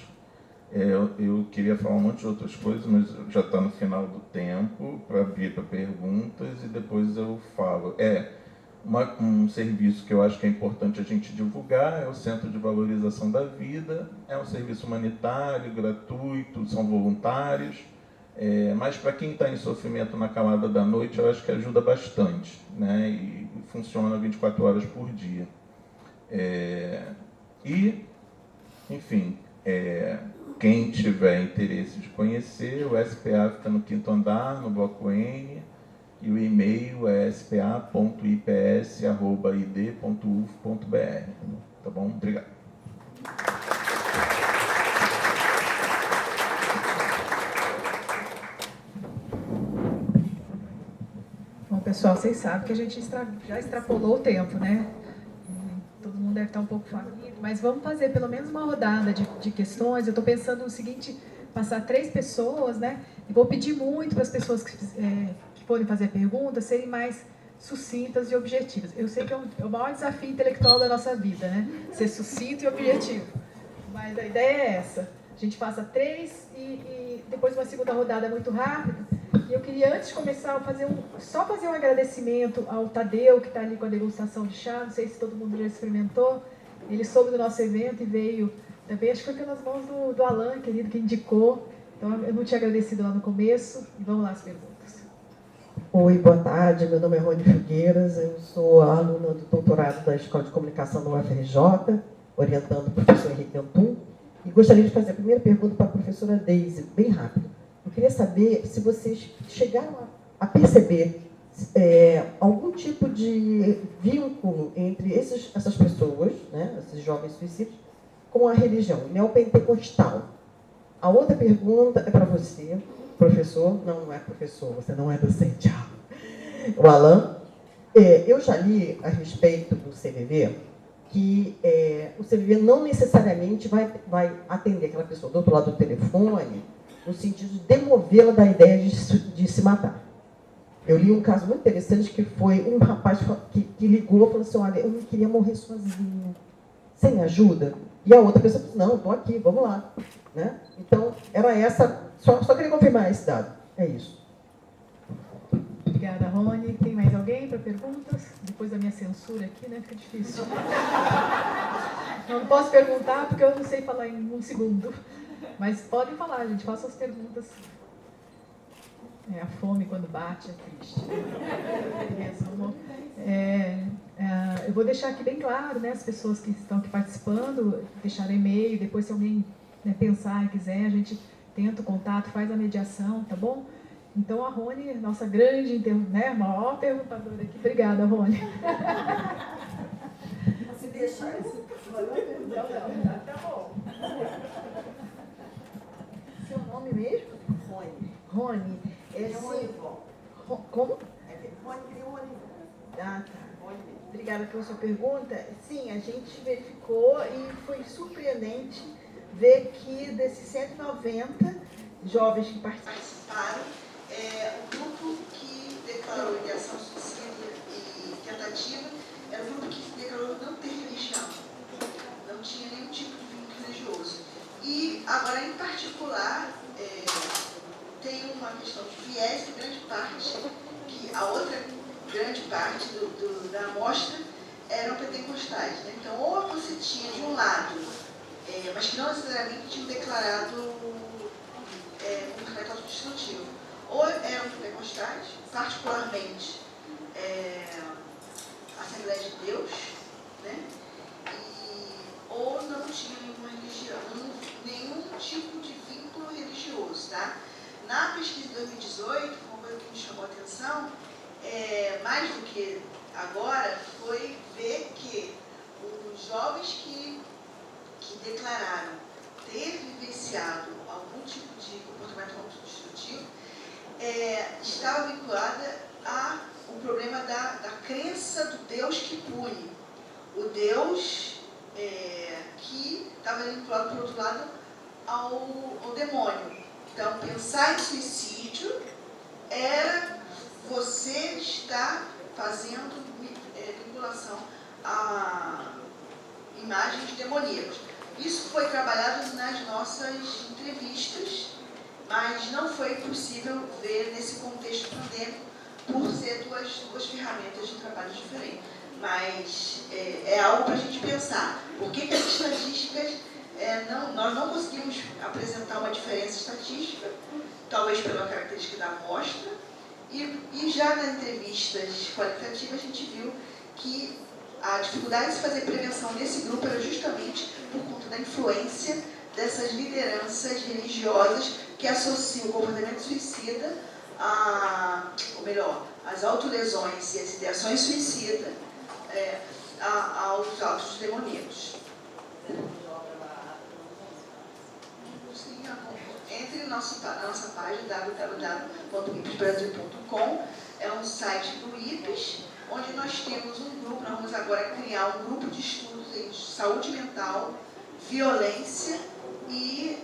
Eu queria falar um monte de outras coisas, mas já está no final do tempo para abrir para perguntas e depois eu falo. Um serviço que eu acho que é importante a gente divulgar é o Centro de Valorização da Vida. É um serviço humanitário, gratuito, são voluntários, mas para quem está em sofrimento na camada da noite, eu acho que ajuda bastante, né? E funciona 24 horas por dia. Enfim, quem tiver interesse de conhecer, o SPA fica no 5º andar, no Bloco N, e o e-mail é spa.ips@id.uf.br. Tá bom? Obrigado. vocês sabem que a gente já extrapolou o tempo, né? Todo mundo deve estar um pouco faminto, mas vamos fazer pelo menos uma rodada de questões. Eu estou pensando no seguinte, passar 3 pessoas, né? E vou pedir muito para as pessoas que forem fazer perguntas serem mais sucintas e objetivas. Eu sei que é o maior desafio intelectual da nossa vida, né? Ser sucinto e objetivo. Mas a ideia é essa. A gente faça 3 e depois uma segunda rodada muito rápida. E eu queria, antes de começar, só fazer um agradecimento ao Tadeu, que está ali com a degustação de chá. Não sei se todo mundo já experimentou. Ele soube do nosso evento e veio também. Acho que foi pelas mãos do Alan, querido, que indicou. Então, eu não tinha agradecido lá no começo. E vamos lá as perguntas. Oi, boa tarde. Meu nome é Rony Figueiras. Eu sou aluna do doutorado da Escola de Comunicação da UFRJ, orientando o professor Henrique Antum. E gostaria de fazer a primeira pergunta para a professora Deise, bem rápido. Eu queria saber se vocês chegaram a perceber algum tipo de vínculo entre essas pessoas, né, esses jovens suicidas, com a religião neopentecostal. A outra pergunta é para você, professor. Não é professor, você não é docente. O Alan. Eu já li a respeito do CVV que o CVV não necessariamente vai atender aquela pessoa do outro lado do telefone no sentido de demovê-la da ideia de se matar. Eu li um caso muito interessante que foi um rapaz que ligou e falou assim, olha, eu não queria morrer sozinho. Você me ajuda? E a outra pessoa disse, não, estou aqui, vamos lá. Né? Então, era essa... Só queria confirmar esse dado. É isso. Obrigada, Rony. Tem mais alguém para perguntas? Depois da minha censura aqui, né? Fica difícil. Não posso perguntar porque eu não sei falar em 1 segundo. Mas podem falar, gente. Façam as perguntas. A fome, quando bate, é triste. Eu vou deixar aqui bem claro, né? As pessoas que estão aqui participando, deixaram e-mail. Depois, se alguém pensar e quiser, a gente tenta o contato, faz a mediação, tá bom? Então, a Rony, nossa grande, maior perguntadora aqui. Obrigada, Rony. Se deixar isso. Tá bom. Seu nome mesmo? Rony. Rony, Rony. como? Rony Leone. Ah, tá. Obrigada pela sua pergunta. Sim, a gente verificou e foi surpreendente ver que desses 190 jovens que participaram, o grupo que declarou ideação suicida e tentativa era o grupo que declarou não ter religião, não tinha nenhum tipo de vínculo religioso. E agora, em particular, tem uma questão de viés que grande parte, que a outra grande parte da amostra eram pentecostais. Né? Então, ou você tinha de um lado, mas que não necessariamente tinham declarado um decreto autodestrutivo, ou eram pentecostais, particularmente a Assembleia de Deus, né? Ou não tinham nenhuma religião, nenhum tipo de vínculo religioso. Tá? Na pesquisa de 2018, uma coisa que me chamou a atenção, mais do que agora, foi ver que os jovens que declararam ter vivenciado algum tipo de comportamento autodestrutivo estava vinculada ao problema da crença do Deus que pune. O Deus que estava vinculado, por outro lado, ao demônio. Então, pensar em suicídio era você estar fazendo vinculação a imagens demoníacas. Isso foi trabalhado nas nossas entrevistas, mas não foi possível ver nesse contexto pandêmico por ser duas ferramentas de trabalho diferentes. Mas é algo para a gente pensar. Por que as estatísticas, nós não conseguimos apresentar uma diferença estatística, talvez pela característica da amostra, e já nas entrevistas qualitativas a gente viu que a dificuldade de se fazer prevenção nesse grupo era justamente por conta da influência dessas lideranças religiosas que associam o comportamento suicida as autolesões e as ideações suicidas aos atos demoníacos. Entre na nossa página www.ipsbrasil.com, é um site do IPES, onde nós temos um grupo, nós vamos agora criar um grupo de estudos em saúde mental, violência e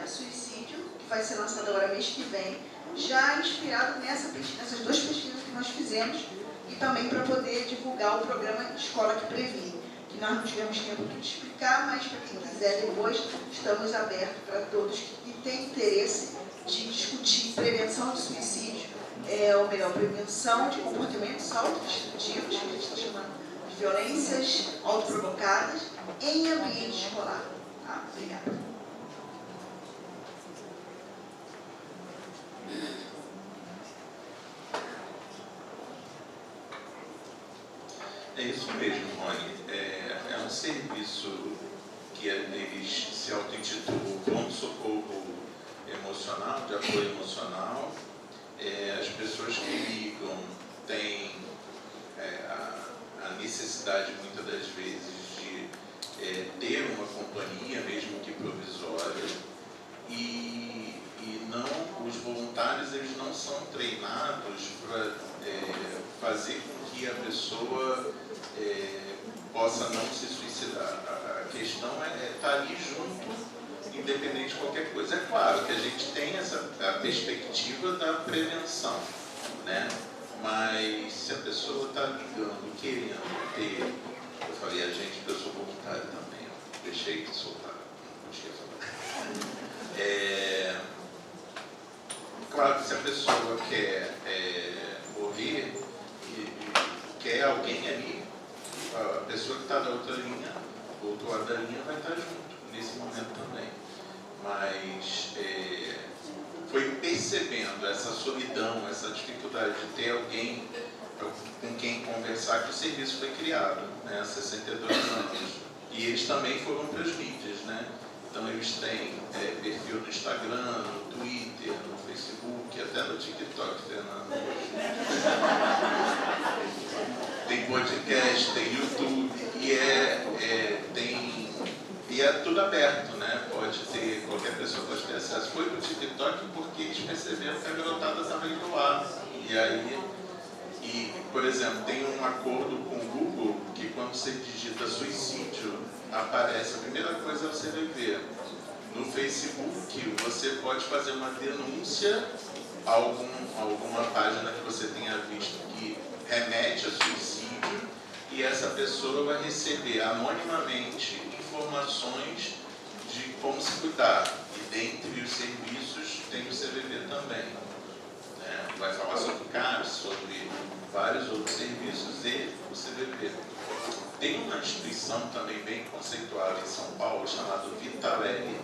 suicídio, que vai ser lançado agora mês que vem, já inspirado nessas duas pesquisas que nós fizemos, e também para poder divulgar o programa Escola que Previne, que nós não tivemos tempo de explicar, mas para quem quiser depois, estamos abertos para todos que têm interesse de discutir prevenção de suicídio, ou melhor, prevenção de comportamentos autodestrutivos, que a gente está chamando de violências autoprovocadas, em ambiente escolar. Tá? Obrigada. É isso mesmo, Rony. É um serviço que eles se auto-intitulam pronto-socorro emocional, de apoio emocional. As pessoas que ligam têm a necessidade, muitas das vezes, de ter uma companhia, mesmo que provisória, e não, os voluntários eles não são treinados para fazer com que a pessoa possa não se suicidar. A questão é estar ali junto, independente de qualquer coisa. É claro que a gente tem a perspectiva da prevenção, né? Mas se a pessoa está ligando, querendo ter, eu falei, a gente, eu sou voluntário também, eu deixei de soltar, não tinha falado. Claro que se a pessoa quer morrer e quer alguém ali, a pessoa que está da outra linha, do outro lado da linha, vai estar junto nesse momento também. Mas foi percebendo essa solidão, essa dificuldade de ter alguém com quem conversar que o serviço foi criado, né, há 62 anos. E eles também foram para as mídias, né? Então eles têm perfil no Instagram, no Twitter, no Facebook, até no TikTok, Fernando. Tem podcast, tem YouTube e é tudo aberto, né? Qualquer pessoa pode ter acesso. Foi no TikTok porque eles perceberam que a garotada também do lá. Por exemplo, tem um acordo com o Google que quando você digita suicídio, aparece, a primeira coisa é você ver. No Facebook, você pode fazer uma denúncia a alguma página que você tenha visto que remete a suicídio, e essa pessoa vai receber anonimamente informações de como se cuidar. E dentre os serviços tem o CVV também. Né? Vai falar sobre CAPS, sobre vários outros serviços e o CVV. Tem uma instituição também bem conceituada em São Paulo, chamada Vitaleri,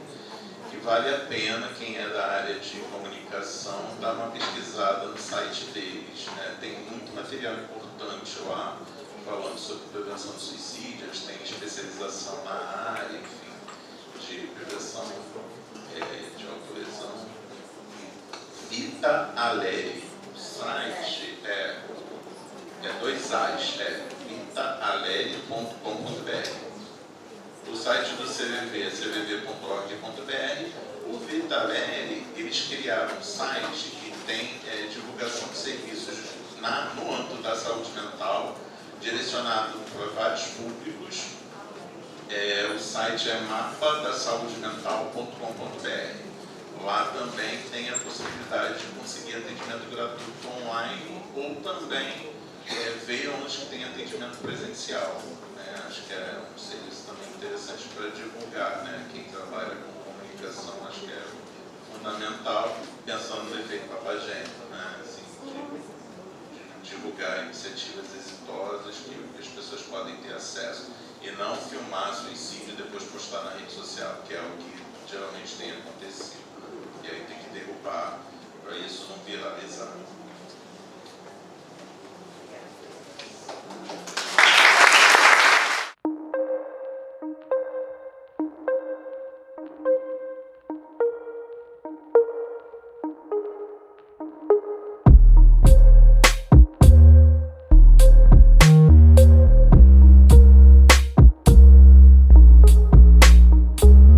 que vale a pena, quem é da área de comunicação, dar uma pesquisada no site deles. Né? Tem muito material importante lá, falando sobre prevenção do suicídio, eles têm especialização na área, enfim, de prevenção de autolesão. Vitaleri, o site é 2 A's, vitaleri.com.br. O site do CVV é cvv.org.br. O Vitaleri, eles criaram um site que tem divulgação de serviços no âmbito da saúde mental, direcionado para vários públicos. O site é mapadasaudemental.com.br. Lá também tem a possibilidade de conseguir atendimento gratuito online ou também ver onde tem atendimento presencial. Né? Acho que é um serviço também interessante para divulgar. Né? Quem trabalha com comunicação, acho que é fundamental, pensando no efeito papagênico, né? Assim, de divulgar iniciativas exitosas que as pessoas podem ter acesso e não filmar suicídio e depois postar na rede social, que é o que geralmente tem acontecido. E aí tem que derrubar para isso não viralizar.